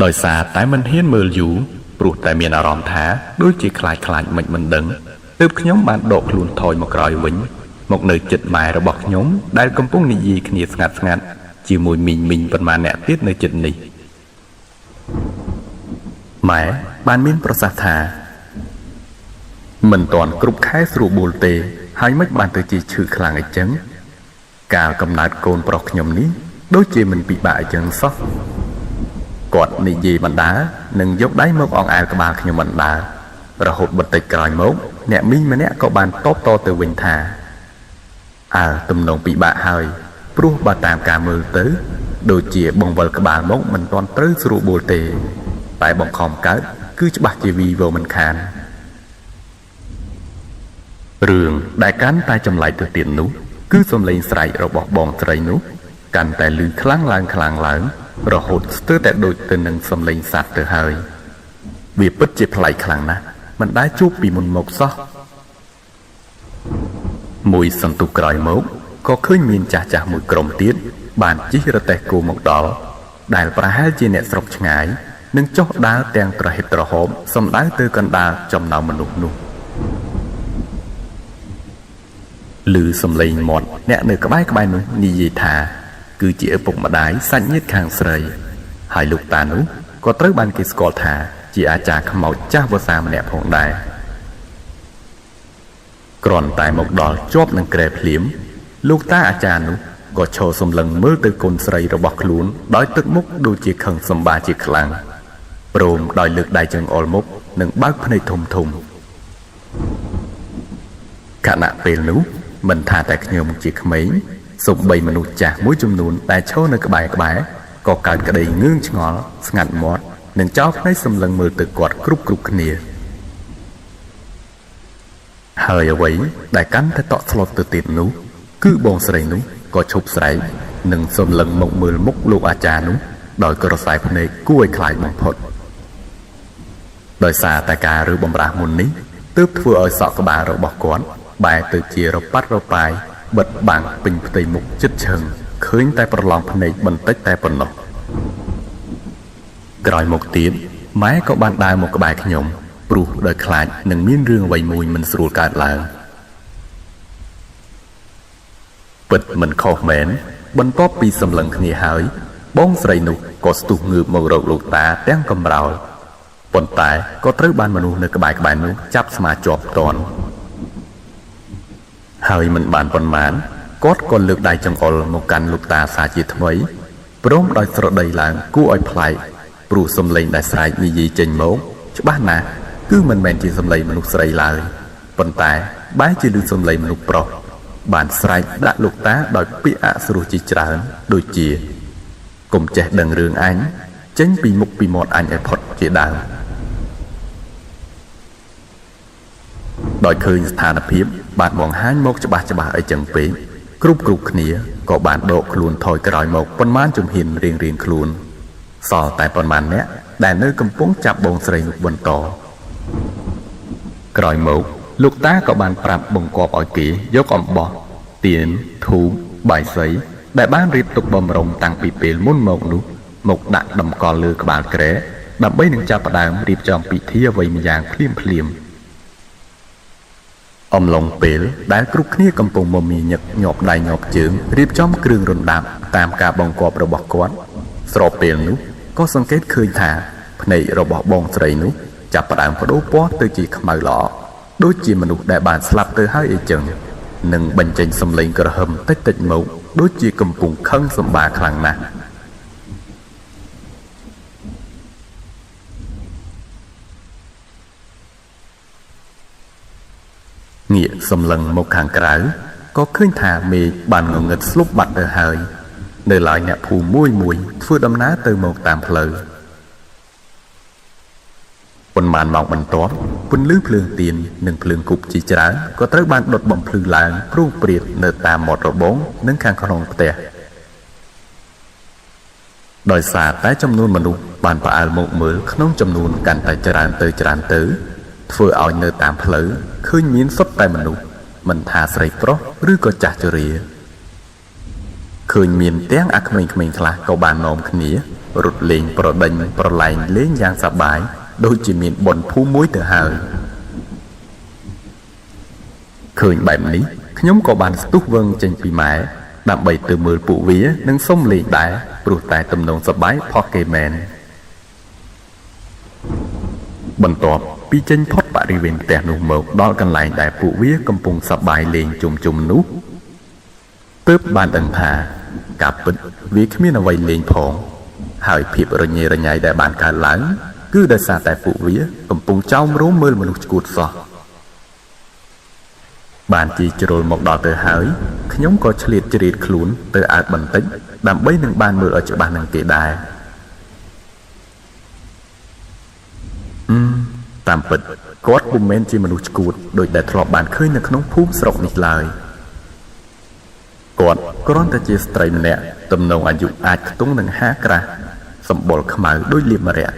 [SPEAKER 1] ដោយសារតែមិនហ៊ានមើលយូរព្រោះតែមានអារម្មណ៍ថាដូចជាខ្លាចមិនដឹងទើបខ្ញុំបានដកខ្លួនថយមកក្រោយវិញមកនៅជិតម៉ែរបស់ខ្ញុំដែលកំពុងនិយាយគ្នាស្ងាត់ជាមួយមីងប៉ុន្មានអ្នកទៀតនៅជិតនេះម៉ែបានមានប្រសាសន៍ថាមិនទាន់គ្រប់ខែស្រួលបួលទេហើយមិនបានទៅជាឈឺខ្លាំងអីចឹងកាលកំណើតកូនប្រុសខ្ញុំនេះដូចជាមិនពិបាកអីចឹងសោះគាត់និយាយបណ្ដានឹងយកដៃមកអង្អែលក្បាលខ្ញុំបណ្ដារហូតបន្តិចក្រោយមកអ្នកមីងម្នាក់ក៏បានតបតទៅវិញថាទំនងពិបាកហើយព្រោះបើតាមការមើលទៅដូចជាបង្វិលក្បាលមកមិនទាន់ត្រូវស្រួលបួលទេតែបង្ខំកើតគឺច្បាស់ជាវីវមិនខានរឿងដែលកាន់តែចម្លែកទៅទៀតនោះគឺសំឡេងស្រែករបស់បងស្រីនោះកាន់តែឮខ្លាំងឡើងរហូតស្ទើរតែដូចទៅនឹងសំឡេងសត្វទៅហើយវាពិតជាប្លែកខ្លាំងណាស់មិនដែលជួបពីមុនមកសោះមួយសន្ទុះក្រោយមកក៏ឃើញមានចាស់មួយក្រុមទៀតបានជិះរទេះគោមកដល់ដែលប្រហែលជាអ្នកស្រុកឆ្ងាយនឹងចុះដើរទាំងត្រហិតត្រហមសំដៅទៅកណ្ដាលចំណោមមនុស្សនោះឮសំឡេងមាត់អ្នកនៅក្បែរនោះនិយាយថាគឺជាឪពុកម្ដាយសាច់ញាតិខាងស្រីហើយលោកតានោះក៏ត្រូវបានគេស្គាល់ថាជាអាចារ្យខ្មោចចាស់វស្សាម្នាក់ផងដែរគ្រាន់តែមកដល់ជាប់នឹងគ្រែភ្លាមលោកតាអាចារ្យនោះក៏ឈរសម្លឹងមើលទៅកូនស្រីរបស់ខ្លួនដោយទឹកមុខដូចជាខឹងសម្បាជាខ្លាំងព្រមដោយលើកដៃចង្អុលមុខនិងបើកភ្នែកធំខណៈពេលនោះមិនថាតែខ្ញុំជាក្មេងសូម្បីមនុស្សចាស់មួយចំនួនដែលឈរនៅក្បែរក៏កើតក្តីងឿងឆ្ងល់ស្ងាត់មាត់និងចោលភ្នែកសម្លឹងមើលទៅគាត់គ្រប់គ្នាហើយអ្វីដែលកាន់តែតក់ស្លុតទៅទៀតនោះគឺបងស្រីនោះក៏ឈប់ស្រែកនិងសម្លឹងមកមើលមុខលោកអាចារ្យនោះដោយក្រសែភ្នែកគួរឲ្យខ្លាចបំផុតដោយសារតែការរើបំរាស់មុននេះទើបធ្វើឲ្យសក់ក្បាលរបស់គាត់បែរទៅជារប៉ាត់រប៉ាយបិទបាំងពេញផ្ទៃមុខជិតឈឹងឃើញតែប្រឡងភ្នែកបន្តិចតែប៉ុណ្ណោះក្រោយមកទៀតម៉ែក៏បានដើរមកក្បែរខ្ញុំព្រោះដោយខ្លាចនឹងមានរឿងអ្វីមួយមិនស្រួលកើតឡើងពិតមិនខុសមែនបន្ទាប់ពីសម្លឹងគ្នាហើយបងស្រីនោះក៏ស្ទុះងើបមករកលោកតាទាំងកំរោលប៉ុន្តែក៏ត្រូវបានមនុស្សនៅក្បែរនោះចាប់ស្មាជាប់ផ្ទាន់ហើយមិនបានប៉ុន្មានគាត់ក៏លើកដៃចង្អុលមកកាន់លោកតាសាជាថ្មីព្រមដោយស្រដីឡើងគួរឲ្យប្លែកព្រោះសំឡេងដែលស្រែកនិយាយចេញមកច្បាស់ណាស់គឺមិនមែនជាសំឡេងមនុស្សស្រីឡើយប៉ុន្តែបែរជាឮសំឡេងមនុស្សប្រុសបានស្រែកដាក់លោកតាដោយពាក្យអសុរោះជាច្រើនដូចជាកុំចេះដឹងរឿងអញចេញពីមុខពីមាត់អញឲ្យផុតជាដើមដោយឃើញស្ថានភាពបានបង្ហាញមកច្បាស់អីចឹងពេកគ្រប់គ្នាក៏បានដកខ្លួនថយក្រោយមកប៉ុន្មានជំហានរៀងខ្លួនសល់តែប៉ុន្មានអ្នកដែលនៅកំពុងចាប់បងស្រីនោះបន្តក្រោយមកលោកតាក៏បានប្រាប់បង្គាប់ឲ្យគេយកអំបោះទៀនធូបបាយសីដែលបានរៀបទុកបំរុងតាំងពីពេលមុនមកនោះមកដាក់តម្កល់លើក្បាលគ្រែដើម្បីនឹងចាប់ផ្ដើមរៀបចំពិធីអ្វីម្យ៉ាងភ្លាមអំឡុងពេលដែលគ្រប់គ្នាកំពុងមមាញឹកញាប់ដៃញាប់ជើងរៀបចំគ្រឿងរណ្ដាប់តាមការបង្គាប់របស់គាត់ស្របពេលនោះក៏សង្កេតឃើញថាភ្នែករបស់បងស្រីនោះចាប់ផ្ដើមបដូរពណ៌ទៅជាខ្មៅល្អដូចជាមនុស្សដែលបានស្លាប់ទៅហើយអីចឹងនិងបញ្ចេញសំឡេងក្រហមតិចមកដូចជាកំពុងខឹងសម្បាខ្លាំងណាស់ងាកសម្លឹងមកខាងក្រៅ ก็ឃើញថាមេឃបានងងឹតស្លុបបាត់ទៅហើយនៅឡើយអ្នកភូមិមួយធ្វើដំណើរទៅមកតាមផ្លូវប៉ុន្មានម៉ោងបន្ទាប់ពន្លឺភ្លើងទៀននិងភ្លើងគប់ជាច្រើនក៏ត្រូវបានដុតបំភ្លឺឡើងព្រោងព្រាតនៅតាមមាត់របងនិងខាងក្នុងផ្ទះដោយសារតែចំនួនមនុស្សបានផ្អើលមកមើលក្នុងចំនួនកាន់តែច្រើនទៅធ្វើឲ្យនៅតាមផ្លូវឃើញមានសុទ្ធតែមនុស្សមិនថាស្រីប្រុសឬក៏ចាស់ជរាឃើញមានទាំងអាក្មេងៗខ្លះក៏បាននាំគ្នារត់លេងប្រដេញប្រឡែងលេងយ៉ាងសប្បាយដូចជាមានបុណ្យភូមិមួយទៅហើយឃើញបែបនេះខ្ញុំក៏បានស្ទុះវឹងចេញពីម៉ែដើម្បីទៅមើលពួកវានិងសុំលេងដែរព្រោះតែទំនងសប្បាយផុសគេមែនបន្ទាប់ពីចេញផុតបរិវេណផ្ទះនោះមកដល់កន្លែងដែលពួកវាកំពុងសប្បាយលេងជុំនោះទើបបានដឹងថាការពិតវាគ្មានអ្វីលេងផងហើយភាពរញ៉េរញ៉ៃដែលបានកើតឡើងគឺដោយសារតែពួកវាកំពុងចោមរោមមើលមនុស្សឈួតសោះបានជាជ្រុលមកដល់ទៅហើយខ្ញុំក៏ឆ្លៀតជ្រៀតខ្លួនទៅអើតបន្តិចដើម្បីនឹងបានមើលឲ្យច្បាស់នឹងគេដែរតាមពិតគាត់ពុំមែនជាមនុស្សឈួតដូចដែលធ្លាប់បានឃើញនៅក្នុងភូមិស្រុកនេះឡើយគាត់គ្រាន់តែជាស្ត្រីម្នាក់ទំនងអាយុអាចខ្ទង់នឹង50ក្រាស់សម្បុរខ្មៅដូចលៀបមរៈ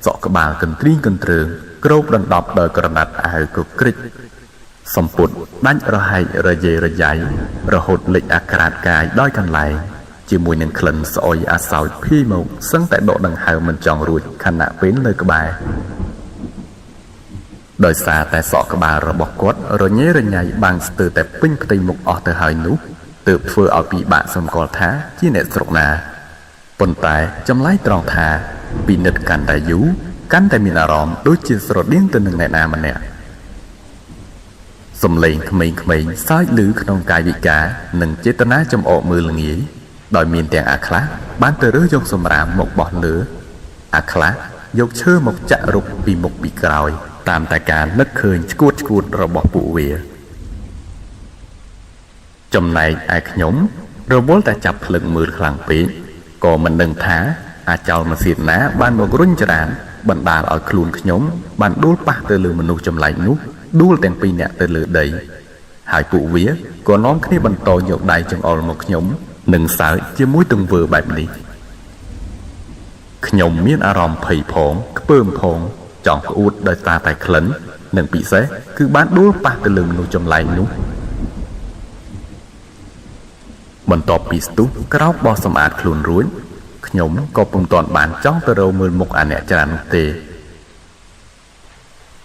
[SPEAKER 1] សក់ក្បាលកន្ទ្រីងកន្ទ្រើងគ្របដណ្ដប់ដោយក្រណាត់អាវកក្រិចសម្ពុតដាច់រហែករយេរយាយរហូតលេចអាក្រាតកាយដោយកន្លែងជាមួយនឹងក្លិនស្អុយអាសោចភីមកសឹងតែដកដង្ហើមមិនចង់រួចខណៈពេលនៅក្បែរដោយសារតែសក់ក្បាលរបស់គាត់រញ៉េរញ៉ៃបាំងស្ទើរតែពេញផ្ទៃមុខអស់ទៅហើយនោះទើបធ្វើឲ្យពិបាកសម្គាល់ថាជាអ្នកស្រុកណាប៉ុន្តែចម្លែកត្រង់ថាពិនិត្យកាន់តែយូរកាន់តែមានអារម្មណ៍ដូចជាស្រដៀងទៅនឹងអ្នកណាម្នាក់សំឡេងក្មេងៗសើចឮក្នុងកាយវិការនិងចេតនាចំអកមើលល្ងាយដោយមានទាំងអាខ្លះបានទៅរើសយកសម្រាមមកបោះលើអាខ្លះយកឈើមកចាក់រុកពីមុខពីក្រោយតាមតែការនឹកឃើញឈួតរបស់ពួកវាចំណែកឯខ្ញុំរវល់តែចាប់ភ្លឹងមើលខ្លាំងពេកក៏មិនដឹងថាអាចោលម៉ាស៊ីនណាបានមករុញច្រានបណ្ដាលឲ្យខ្លួនខ្ញុំបានដួលប៉ះទៅលើមនុស្សចម្លែកនោះដួលទាំងពីរនាក់ទៅលើដីហើយពួកវាក៏នាំគ្នាបន្តយកដៃចង្អុលមកខ្ញុំនិងសើចជាមួយទង្វើបែបនេះខ្ញុំមានអារម្មណ៍ភ័យផងខ្ពើមផងចង់ក្អួតដោយសារតែក្លិននិងពិសេសគឺបានដួលប៉ះទៅលើមនុស្សចម្លែកនោះបន្ទាប់ពីស្ទុះក្រោកបោះសម្អាតខ្លួនរួចខ្ញុំក៏ពុំទាន់បានចង់ទៅរកមើលមុខអាអ្នកច្រាននោះទេ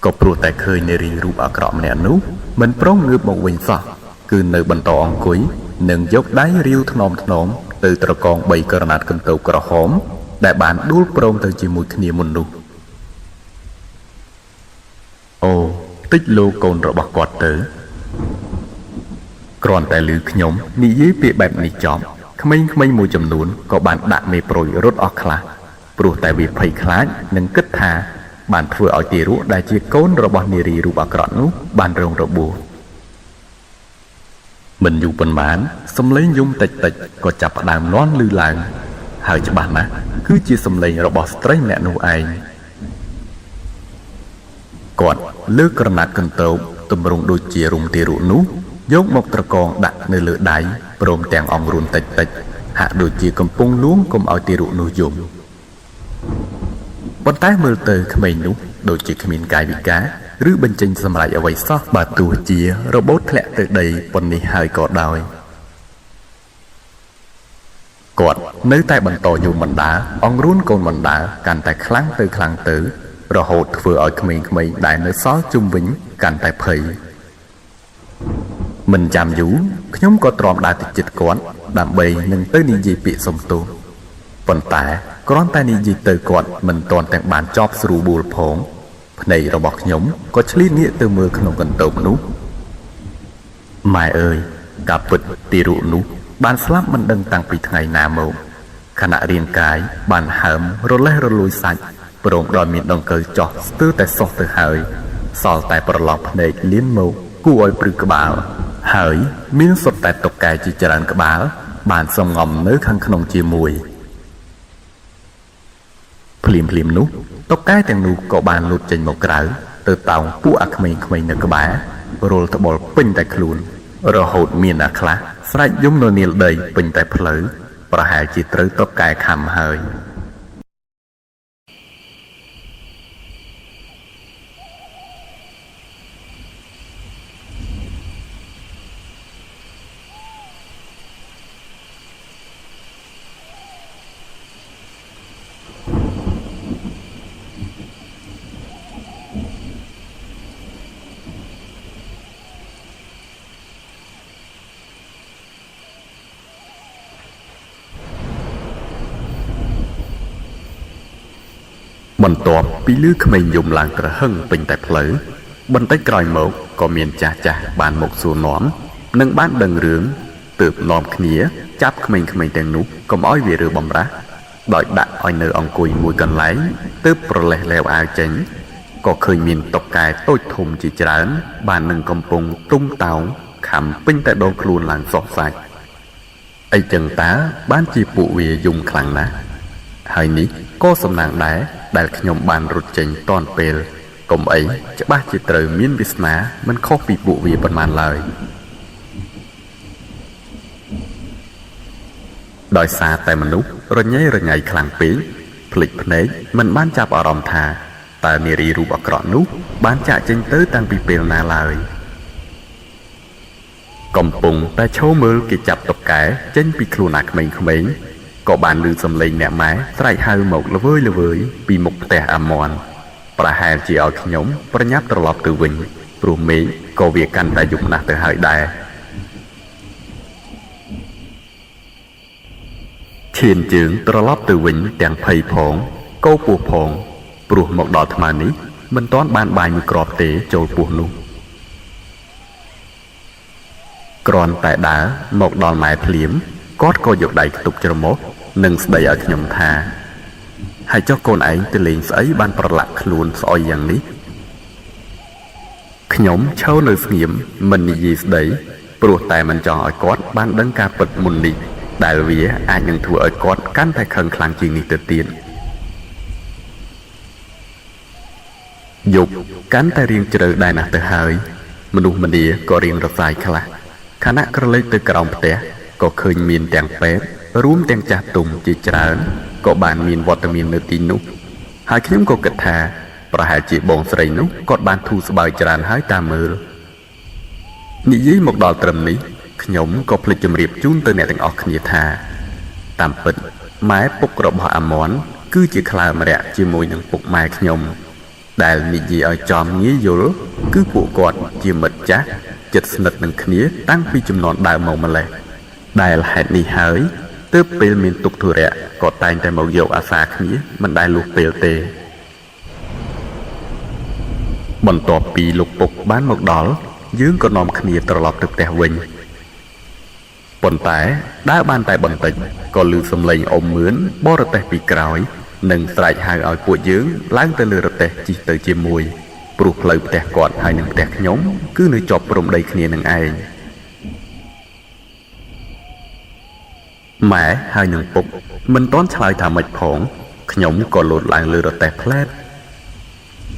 [SPEAKER 1] ក៏ព្រោះតែឃើញនារីរូបអាក្រក់ម្នាក់នោះមិនព្រមងើបមកវិញសោះគឺនៅបន្តអង្គុយនិងយកដៃរាវថ្នមទៅត្រកង3ក្រណាត់កន្ទោបក្រហមដែលបានដួលព្រមទៅជាមួយគ្នាមុននោះអូតិចលោកកូនរបស់គាត់ទៅគ្រាន់តែឮខ្ញុំនិយាយពាក្យបែបនេះចប់ក្មេងៗមួយចំនួនក៏បានដាក់មេប្រួយរត់អស់ខ្លះព្រោះតែវាភ័យខ្លាចនិងគិតថាបានធ្វើឲ្យទារកដែលជាកូនរបស់នារីរូបអាក្រក់នោះបានរងរបួសមិនយូរប៉ុន្មានសំឡេងយំតិចក៏ចាប់ផ្ដើមលាន់ឮឡើងហើយច្បាស់ណាស់គឺជាសំឡេងរបស់ស្ត្រីម្នាក់នោះឯងគាត់លើកក្រណាត់កន្ទោបទម្រង់ដូចជារុំទារកនោះយកមកត្រកងដាក់នៅលើដៃព្រមទាំងអង្រួនតិចហាក់ដូចជាកំពុងលួងកុំឲ្យទារកនោះយំប៉ុន្តែមើលទៅក្មេងនោះដូចជាគ្មានកាយវិការឬបញ្ចេញសម្រេចអ្វីសោះបើទោះជារបូតធ្លាក់ទៅដីប៉ុននេះហើយក៏ដោយគាត់នៅតែបន្តយំបណ្ដាអង្រួនកូនបណ្ដាកាន់តែខ្លាំងទៅរហូតធ្វើឲ្យក្មេងៗដែលនៅសល់ជុំវិញកាន់តែភ័យមិនចាំយូរខ្ញុំក៏ទ្រាំដើរទៅជិតគាត់ដើម្បីនឹងទៅនិយាយពាក្យសុំទោសប៉ុន្តែគ្រាន់តែនិយាយទៅគាត់មិនទាន់ទាំងបានចប់ស្រួលបួលផងភ្នែករបស់ខ្ញុំក៏ឆ្លៀតងាកទៅមើលក្នុងកន្ទោបនោះម៉ែអើយការពិតទារកនោះបានស្លាប់មិនដឹងតាំងពីថ្ងៃណាមកខណៈរាងកាយបានហើមរលេះរលួយសាច់ព្រមដោយមានដង្កូវចោះស្ទើរតែសុះទៅហើយសល់តែប្រឡោះភ្នែកលៀនមកគួរឲ្យព្រឺក្បាល ហើយមានសុទ្ធតែតុកកែជាច្រើនក្បាលបានសំងំនៅខាងក្នុងជាមួយភ្លាមនោះតុកកែទាំងនោះក៏បានលូតចេញមកក្រៅទៅតោងពួកអាក្មេងៗនៅក្បែររលត្បុលពេញតែខ្លួនរហូតមានអាខ្លះស្រែកយំននាលដីពេញតែផ្លូវប្រហែលជាត្រូវតុកកែខំហើយបន្ទាប់ពីលឺក្មេងយំឡើងក្រហឹងពេញតែផ្លូវបន្តិចក្រោយមកក៏មានចាស់បានមកសួរនាំនិងបានដឹងរឿងទើបនាំគ្នាចាប់ក្មេងៗទាំងនោះកុំឲ្យវារើបំរាស់ដោយដាក់ឲ្យនៅអង្គុយមួយកន្លែងទើបប្រលេះលែវអាវចេញក៏ឃើញមានតុកកែតូចធំជាច្រើនបាននឹងកំពុងទុំតោងខំពេញតែដងខ្លួនឡើងសោះសាច់អីចឹងតើបានជាពួកវាយំខ្លាំងណាស់ហើយនេះក៏សំណាងដែរដែលខ្ញុំបានរត់ចេញតាន់ពេលកុំអីច្បាស់ជាត្រូវមានវាសនាមិនខុសពីពួកវាប៉ុន្មានឡើយដោយសារតែមនុស្សរញ៉េរញ៉ៃខ្លាំងពេកភ្លេចភ្នែកមិនបានចាប់អារម្មណ៍ថាតើនារីរូបអាក្រក់នោះបានចាក់ចេញទៅតាំងពីពេលណាឡើយកំពុងតែឈរមើលគេចាប់តុកកែចេញពីខ្លួនអាក្មេងៗក៏បានឮសំឡេងអ្នកម៉ែស្រែកហៅមកល្វើយពីមុខផ្ទះអាមន់ប្រហែលជាឲ្យខ្ញុំប្រញាប់ត្រឡប់ទៅវិញព្រោះមេឃក៏វាកាន់តែយប់ណាស់ទៅហើយដែរឈានជើងត្រឡប់ទៅវិញទាំងភ័យផងកោពោះផងព្រោះមកដល់ថ្មនេះមិនទាន់បានបាយមួយគ្រាប់ទេចូលពោះនោះគ្រាន់តែដើរមកដល់ម៉ែភ្លាមគាត់ក៏យកដៃខ្ទប់ច្រមុះនិងស្ដីឲ្យខ្ញុំថាហើយចុះកូនឯងទៅលេងស្អីបានប្រឡាក់ខ្លួនស្អុយយ៉ាងនេះខ្ញុំឈរនៅស្ងៀមមិននិយាយស្ដីព្រោះតែមិនចង់ឲ្យគាត់បានដឹងការពិតមុននេះដែលវាអាចនឹងធ្វើឲ្យគាត់កាន់តែខឹងខ្លាំងជាងនេះទៅទៀតយប់កាន់តែរៀងជ្រៅដែរណាស់ទៅហើយមនុស្សម្នាក៏រៀងរសាយខ្លះខណៈក្រឡេកទៅក្រោមផ្ទះក៏ឃើញមានទាំងពេទ្យរួមទាំងចាស់ទុំជាច្រើនក៏បានមានវត្តមាននៅទីនោះហើយខ្ញុំក៏គិតថាប្រហែលជាបងស្រីនោះគាត់បានធូរស្បើយច្រើនហើយតាមមើលនិយាយមកដល់ត្រឹមនេះខ្ញុំក៏ភ្លេចជម្រាបជូនទៅអ្នកទាំងអស់គ្នាថាតាមពិតម៉ែពុករបស់អាមន់គឺជាខ្លើម្រាក់ជាមួយនឹងពុកម៉ែខ្ញុំដែលនិយាយឲ្យចំងាយយល់គឺពួកគាត់ជាមិត្តចាស់ជិតស្និទ្ធនឹងគ្នាតាំងពីជំនាន់ដើមមកម្លេះដែលហេតុនេះហើយទើបពេលមានទុក្ខធុរៈក៏តែងតែមកយកអាសាគ្នាមិនដែលលុះពេលទេបន្ទាប់ពីលោកពុកបានមកដល់យើងក៏នាំគ្នាត្រឡប់ទៅផ្ទះវិញប៉ុន្តែដើរបានតែបន្តិចក៏ឮសំឡេងអ៊ំមឿនបរទេះពីក្រោយនិងស្រែកហៅឲ្យពួកយើងឡើងទៅលើរទេះជិះទៅជាមួយព្រោះផ្លូវផ្ទះគាត់ហើយនឹងផ្ទះខ្ញុំគឺនៅជាប់ព្រំដីគ្នានឹងឯងម៉ែហើយនឹងពុកមិនទាន់ឆ្លើយថាម៉េចផងខ្ញុំក៏លោតឡើងលើរទេះផ្លែត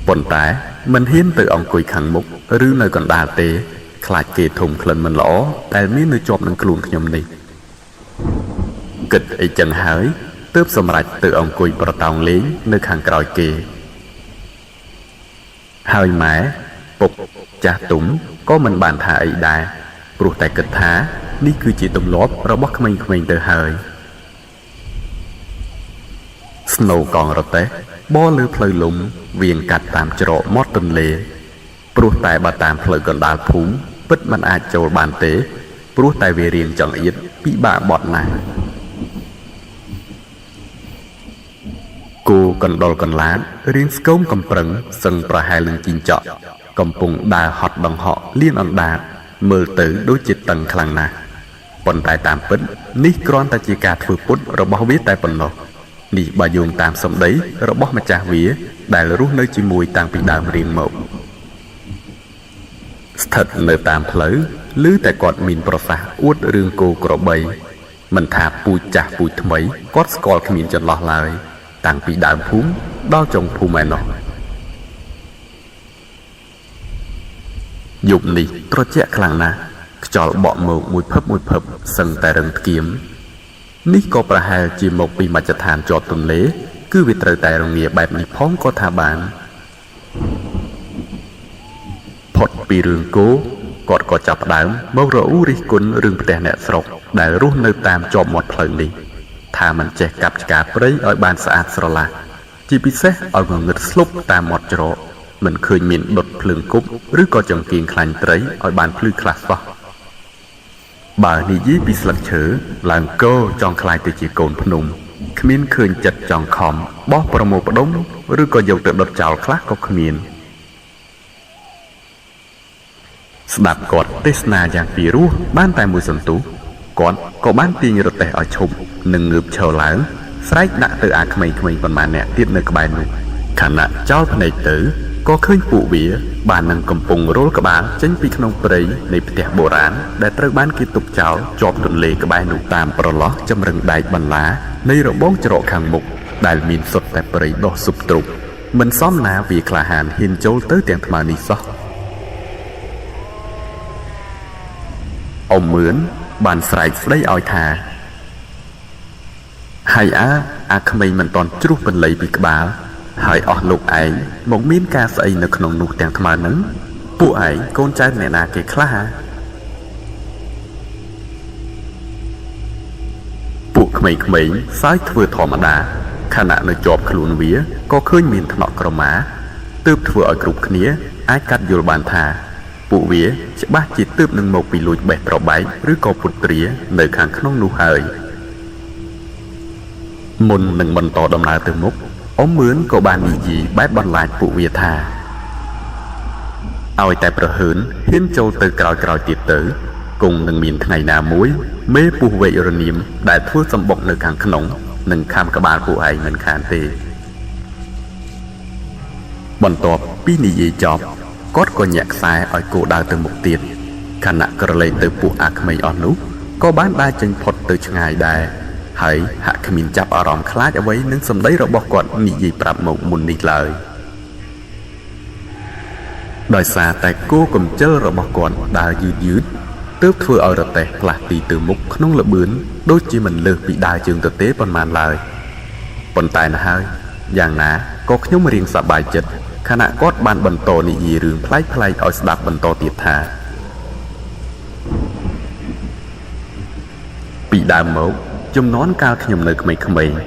[SPEAKER 1] ប៉ុន្តែមិនហ៊ានទៅអង្គុយខាងមុខឬនៅកណ្ដាលទេខ្លាចគេធំក្លិនមិនល្អដែលមាននៅជាប់នឹងខ្លួនខ្ញុំនេះគិតអីចឹងហើយទើបសម្រេចទៅអង្គុយប្រតោងលេងនៅខាងក្រោយគេហើយម៉ែពុកចាស់ទុំក៏មិនបានថាអីដែរព្រោះតែគិតថានេះគឺជាទម្លាប់របស់ក្មេងៗទៅហើយស្នូកង់រទេះបរលើផ្លូវលំវៀងកាត់តាមច្រកមាត់ទន្លេព្រោះតែបើតាមផ្លូវកណ្ដាលភូមិពិតមិនអាចចូលបានទេព្រោះតែវារៀងចង្អៀតពិបាកបត់ណាស់គោកណ្ដុរកន្លាតរៀងស្គមកំប្រឹងសឹងប្រហែលនឹងជីងចក់កំពុងដើរហត់ដង្ហក់លៀនអណ្ដាតមើលទៅដូចជាតឹងខ្លាំងណាស់ប៉ុន្តែតាមពិតនេះគ្រាន់តែជាការធ្វើពុតរបស់វាតែប៉ុណ្ណោះនេះបើយោងតាមសម្ដីរបស់ម្ចាស់វាដែលរស់នៅជាមួយតាំងពីដើមរៀងមកស្ថិតនៅតាមផ្លូវ ឬតែគាត់មានប្រសាសន៍អួតរឿងគោក្របីមិនថាពូជចាស់ពូជថ្មីគាត់ស្គាល់គ្មានចន្លោះឡើយតាំងពីដើមភូមិដល់ចុងភូមិឯណោះយប់នេះត្រជាក់ខ្លាំងណាស់ខ្យល់បក់មកមួយភឹបសឹងតែរឹងធ្គាមនេះក៏ប្រហែលជាមកពីមជ្ឈដ្ឋានជាប់ទន្លេគឺវាត្រូវតែរងាបែបនេះផងក៏ថាបានផុតពីរឿងគោគាត់ក៏ចាប់ផ្ដើមមករអ៊ូរិះគន់រឿងផ្ទះអ្នកស្រុកដែលរស់នៅតាមជាប់មាត់ផ្លូវនេះថាมันចេះកាប់ឆ្ការព្រៃឲ្យបានស្អាតស្រឡះជាពិសេសឲ្យងងឹតស្លុបតាមមាត់ច្រកមិនឃើញមានដុតភ្លើងគប់ឬក៏ចង្កៀងខ្លាញ់ត្រីឲ្យបានភ្លឺខ្លះសោះបើនិយាយពីស្លឹកឈើឡើងគោចង់ខ្លាយទៅជាកូនភ្នំគ្មានឃើញចិត្តចង់ខំបោះប្រមូលផ្ដុំឬក៏យកទៅដុតចោលខ្លះក៏គ្មានស្ដាប់គាត់ទេសនាយ៉ាងពីរោះបានតែមួយសន្ទុះគាត់ក៏បានទាញរទេះឲ្យឈប់និងងើបឈរឡើងស្រែកដាក់ទៅអាក្មេងៗប៉ុន្មានអ្នកទៀតនៅក្បែរនោះខណៈចោលភ្នែកទៅក៏ឃើញពួកវាបាននឹងកំពុងរោលក្បាលចេញពីក្នុងព្រៃនៃផ្ទះបុរាណដែលត្រូវបានគេទុកចោលជាប់ទន្លេក្បែរនោះតាមប្រឡោះចម្រឹងដែកបន្លានៃរបងច្រកខាងមុខដែលមានសុទ្ធតែព្រៃដុះស៊ុបទ្រុបមិនសមណាវាក្លាហានហ៊ានចូលទៅទាំងថ្មនេះសោះអ៊ំមឿនបានស្រែកស្ដីឲ្យថាហើយអាក្មេងមិនតន់ជ្រុះបន្លៃពីក្បាលហើយអស់លោកឯងមកមានការស្អីនៅក្នុងនោះទាំងថ្មហ្នឹងពួកឯងកូនចៅអ្នកណាគេខ្លះពួកក្មេងៗសើចធ្វើធម្មតាខណៈនៅជាប់ខ្លួនវាក៏ឃើញមានថ្នាក់ក្រមាទើបធ្វើឲ្យគ្រប់គ្នាអាចកាត់យល់បានថាពួកវាច្បាស់ជាទើបនឹងមកពីលួចបេះត្របែកឬក៏ពុតត្រានៅខាងក្នុងនោះហើយមុននឹងបន្តដំណើរទៅមុខអ៊ំមឿនក៏បាននិយាយបែបបន្លាចពួកវាថាឲ្យតែប្រហើនហ៊ានចូលទៅក្រោយទៀតទៅគង់នឹងមានថ្ងៃណាមួយមេពុះវែករនាមដែលធ្វើសម្បុកនៅខាងក្នុងនឹងខាំក្បាលពួកឯងមិនខានទេបន្ទាប់ពីនិយាយចប់គាត់ក៏ញាក់ខ្សែឲ្យគោដើរទៅមុខទៀតខណៈក្រឡេកទៅពួកអាក្មេងអស់នោះក៏បានដើរចេញផុតទៅឆ្ងាយដែរហើយហាក់គ្មានចាប់អារម្មណ៍ខ្លាចអ្វីនឹងសម្ដីរបស់គាត់និយាយប្រាប់មកមុននេះឡើយដោយសារតែគោកំជិលរបស់គាត់ដើរយឺតទើបធ្វើឲ្យរទេះផ្លាស់ទីទៅមុខក្នុងល្បឿនដូចជាមិនលើសពីដើរជើងទៅទេប៉ុន្មានឡើយប៉ុន្តែណាហើយយ៉ាងណាក៏ខ្ញុំរៀងសប្បាយចិត្តខណៈគាត់បានបន្តនិយាយរឿងប្លែកៗឲ្យស្ដាប់បន្តទៀតថាពីដើមមកជំនាន់កាលខ្ញុំនៅក្មេងៗ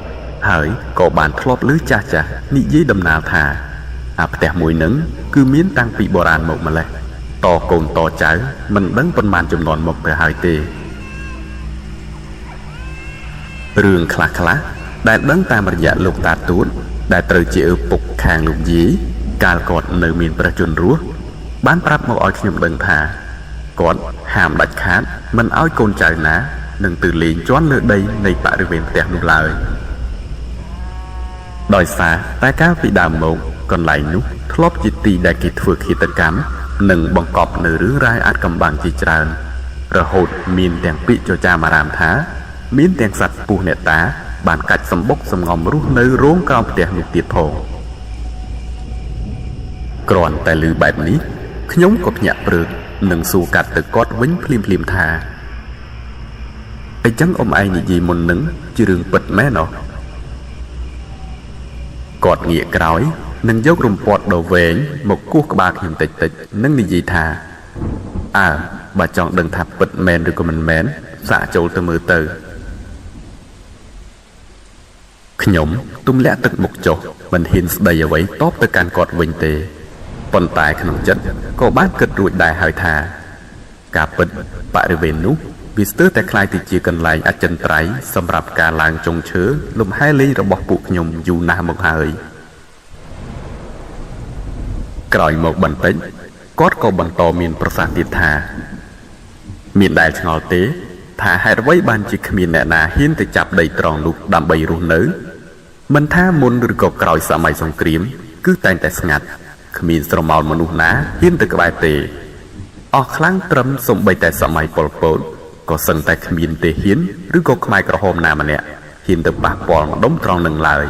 [SPEAKER 1] ហើយក៏បានធ្លាប់ឮចាស់និយាយដំណាលថាអាផ្ទះមួយនឹងគឺមានតាំងពីបុរាណមកម្លេះតកូនតចៅមិនដឹងប៉ុន្មានជំនាន់មកទៅហើយទេរឿងខ្លះដែលដឹងតាមរយៈលោកតាទូតដែលត្រូវជាឪពុកខាងលោកយាយកាលគាត់នៅមានព្រះជន្មរស់បានប្រាប់មកឲ្យខ្ញុំដឹងថាគាត់ហាមដាច់ខាតមិនឲ្យកូនចៅណានឹងទៅលេងជន់លើដីនៃបរិវេណផ្ទះនោះឡើយដោយសារតែកាលពីដើមមកកន្លែងនោះធ្លាប់ជាទីដែលគេធ្វើឃាតកម្មនិងបង្កប់នៅរឿងរ៉ាវអាថ៌កំបាំងជាច្រើនរហូតមានទាំងពាក្យចចាមអារាមថាមានទាំងសត្វពស់អ្នកតាបានកាច់សម្បុកសម្ងំរស់នៅរោងក្រោមផ្ទះនោះទៀតផងគ្រាន់តែឮបែបនេះខ្ញុំក៏ភ្ញាក់ព្រឹកនិងសួរកាត់ទៅគាត់វិញភ្លាមថាអញ្ចឹងអ៊ំឯងនិយាយមុននឹងជារឿងពិតមែនអត់គាត់ងាកក្រោយនិងយករំពាត់ដ៏វែងមកគោះក្បាលខ្ញុំតិចនិងនិយាយថាបើចង់ដឹងថាពិតមែនឬក៏មិនមែនសាកចូលទៅមើលទៅខ្ញុំទម្លាក់ទឹកមុខចុះមិនហ៊ានស្ដីអ្វីតបទៅកាន់គាត់វិញទេប៉ុន្តែក្នុងចិត្តក៏បានគិតរួចដែរហើយថាការពិតបរិវេណនោះវាស្ទើរតែคล้ายទៅជាកន្លែងអចិន្ត្រៃយ៍សម្រាប់ការឡើងចុងឈើលំហែលេងរបស់ពួកខ្ញុំយូរណាស់មកហើយក្រោយមកបន្តិចគាត់ក៏បន្តមានប្រសាសន៍ទៀតថាមានដែលឆ្ងល់ទេថាហេតុអ្វីបានជាគ្មានអ្នកណាហ៊ានទៅចាប់ដីត្រង់នោះដើម្បីរស់នៅមិនថាមុនឬក៏ក្រោយសម័យសង្គ្រាមគឺតែងតែស្ងាត់គ្មានស្រមោលមនុស្សណាហ៊ានទៅក្បែរទេ អស់ខ្លាំងត្រឹមសំបីតែសម័យប៉ុលពតក៏សឹងតែគ្មានទេហ៊ានឬក៏ខ្មែរក្រហមណាម្នាក់ហ៊ានទៅប៉ះពាល់ម្ដុំត្រង់នឹងឡើយ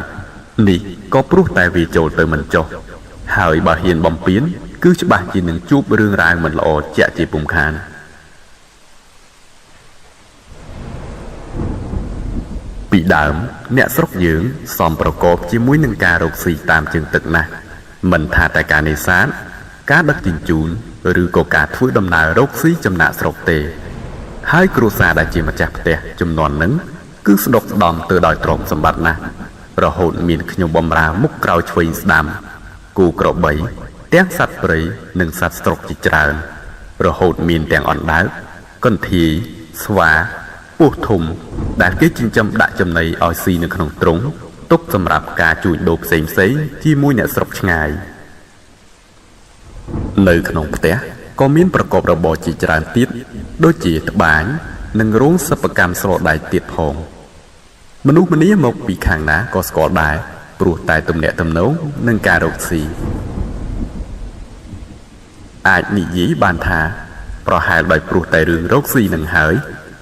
[SPEAKER 1] នេះក៏ព្រោះតែវាចូលទៅមិនចុះហើយបើហ៊ានបំពេញគឺច្បាស់ជានឹងជួបរឿងរ៉ាវមិនល្អជាក់ជាពុំខានពីដើមអ្នកស្រុកយើងសំប្រកបជាមួយនឹងការរកស៊ីតាមជើងទឹកណាស់មិនថាតែការនេសាទការដឹកជញ្ជូនឬក៏ការធ្វើដំណើររកស៊ីចំណាក់ស្រុកទេហើយគ្រួសារដែលជាម្ចាស់ផ្ទះចំនួនហ្នឹងគឺស្ដុកស្ដំទៅដោយទ្រព្យសម្បត្តិណាស់រហូតមានខ្ញុំបំរើមុខក្រោយឆ្វេងស្ដាំគូក្របីទាំងសត្វព្រៃនិងសត្វស្រុកជាច្រើនរហូតមានទាំងអណ្ដើកកន្ធាយស្វាពស់ធំដែលគេចិញ្ចឹមដាក់ចំណីឲ្យស៊ីនៅក្នុងទ្រុងទុកសម្រាប់ការជួញដូរផ្សេងៗជាមួយអ្នកស្រុកឆ្ងាយនៅក្នុងផ្ទះក៏មានប្រកបរបរជាច្រើនទៀតដូចជាត្បាញនិងរោងសិប្បកម្មស្រដែកទៀតផងមនុស្សម្នាមកពីខាងណាក៏ស្គាល់ដែរព្រោះតែទំនាក់ទំនងនិងការរកស៊ីអាចនិយាយបានថាប្រហែលដោយព្រោះតែរឿងរកស៊ីនឹងហើយ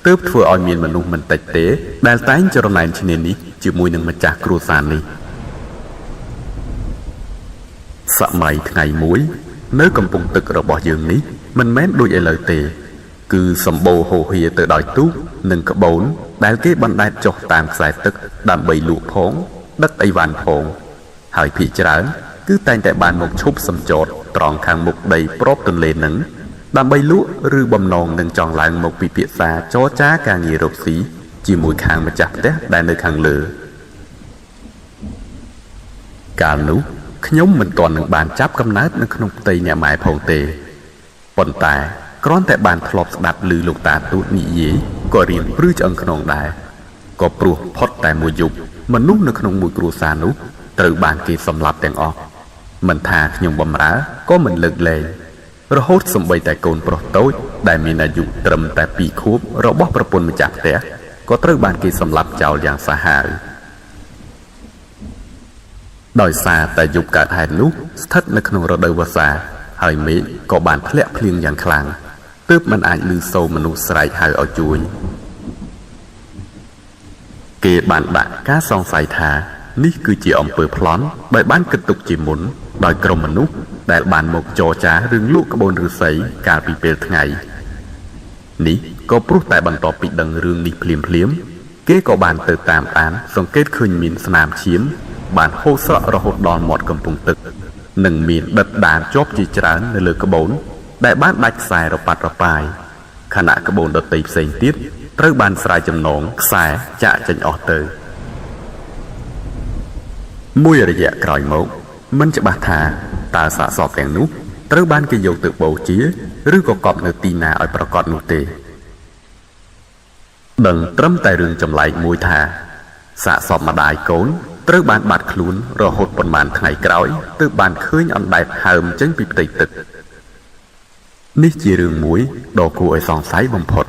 [SPEAKER 1] ទើបធ្វើឲ្យមានមនុស្សមិនតិចទេដែលតែងចរណែនឈ្នានីសជាមួយនឹងម្ចាស់គ្រួសារនេះសម័យថ្ងៃមួយនៅកំពង់ទឹករបស់យើងនេះមិនមែនដូចឥឡូវទេគឺសម្បូរហូរហៀទៅដោយទូកនិងក្បូនដែលគេបណ្ដែតចុះតាមខ្សែទឹកដើម្បីលក់ផងដឹកអីវ៉ាន់ផងហើយភាគច្រើនគឺតែងតែបានមកឈប់សំចតត្រង់ខាងមុខដីប្របទន្លេនឹងដើម្បីលក់ឬបំណងនឹងចង់ឡើងមកពិភាក្សាចរចាការងាររកស៊ីជាមួយខាងម្ចាស់ផ្ទះដែលនៅខាងលើកាលនោះខ្ញុំមិនទាន់នឹងបានចាប់កំណើតនៅក្នុងផ្ទៃអ្នកម៉ែផងទេប៉ុន្តែគ្រាន់តែបានធ្លាប់ស្ដាប់ឮលោកតាទូតនិយាយក៏រៀនព្រឺឆ្អឹងខ្នងដែរក៏ព្រោះផុតតែមួយយប់មនុស្សនៅក្នុងមួយគ្រួសារនោះត្រូវបានគេសម្លាប់ទាំងអស់មិនថាខ្ញុំបំរើក៏មិនលើកលែងរហូតសំបីតែកូនប្រុសតូចដែលមានអាយុត្រឹមតែ2ខួបរបស់ប្រពន្ធម្ចាស់ផ្ទះក៏ត្រូវបានគេសម្លាប់ចោលយ៉ាងសាហាវដោយសារតែយប់កើតហេតុនោះស្ថិតនៅក្នុងរដូវវស្សាហើយមេឃក៏បានធ្លាក់ភ្លៀងយ៉ាងខ្លាំងទើបមិនអាចឮសូរមនុស្សស្រែកហៅឲ្យជួយគេបានដាក់ការសង្ស័យថានេះគឺជាអំពើប្លន់ដោយបានគិតទុកជាមុនដោយក្រុមមនុស្សដែលបានមកចរចារឿងលក់ក្បូនឫស្សីកាលពីពេលថ្ងៃនេះក៏ព្រោះតែបន្ទាប់ពីដឹងរឿងនេះភ្លាមគេក៏បានទៅតាមដានសង្កេតឃើញមានស្នាមឈាមបានហូរស្រក់រហូតដល់មាត់កំពង់ទឹកនិងមានដិតដានជាប់ជាច្រើននៅលើក្បូនដែលបានដាច់ខ្សែរប៉ាត់រប៉ាយខណៈក្បូនដទៃផ្សេងទៀតត្រូវបានស្រាយចំណងខ្សែចាក់ចេញអស់ទៅមួយរយៈក្រោយមកមិនច្បាស់ថាតើសាកសពទាំងនោះត្រូវបានគេយកទៅបូជាឬក៏កប់នៅទីណាឲ្យប្រកាសនោះទេដឹងត្រឹមតែរឿងចម្លែកមួយថាសាកសពម្ដាយកូនត្រូវបានបាត់ខ្លួនរហូតប៉ុន្មានថ្ងៃក្រោយទើបបានឃើញអណ្ដែតហើមចេញពីផ្ទៃទឹកនេះជារឿងមួយដ៏គួរឲ្យសង្ស័យបំផុត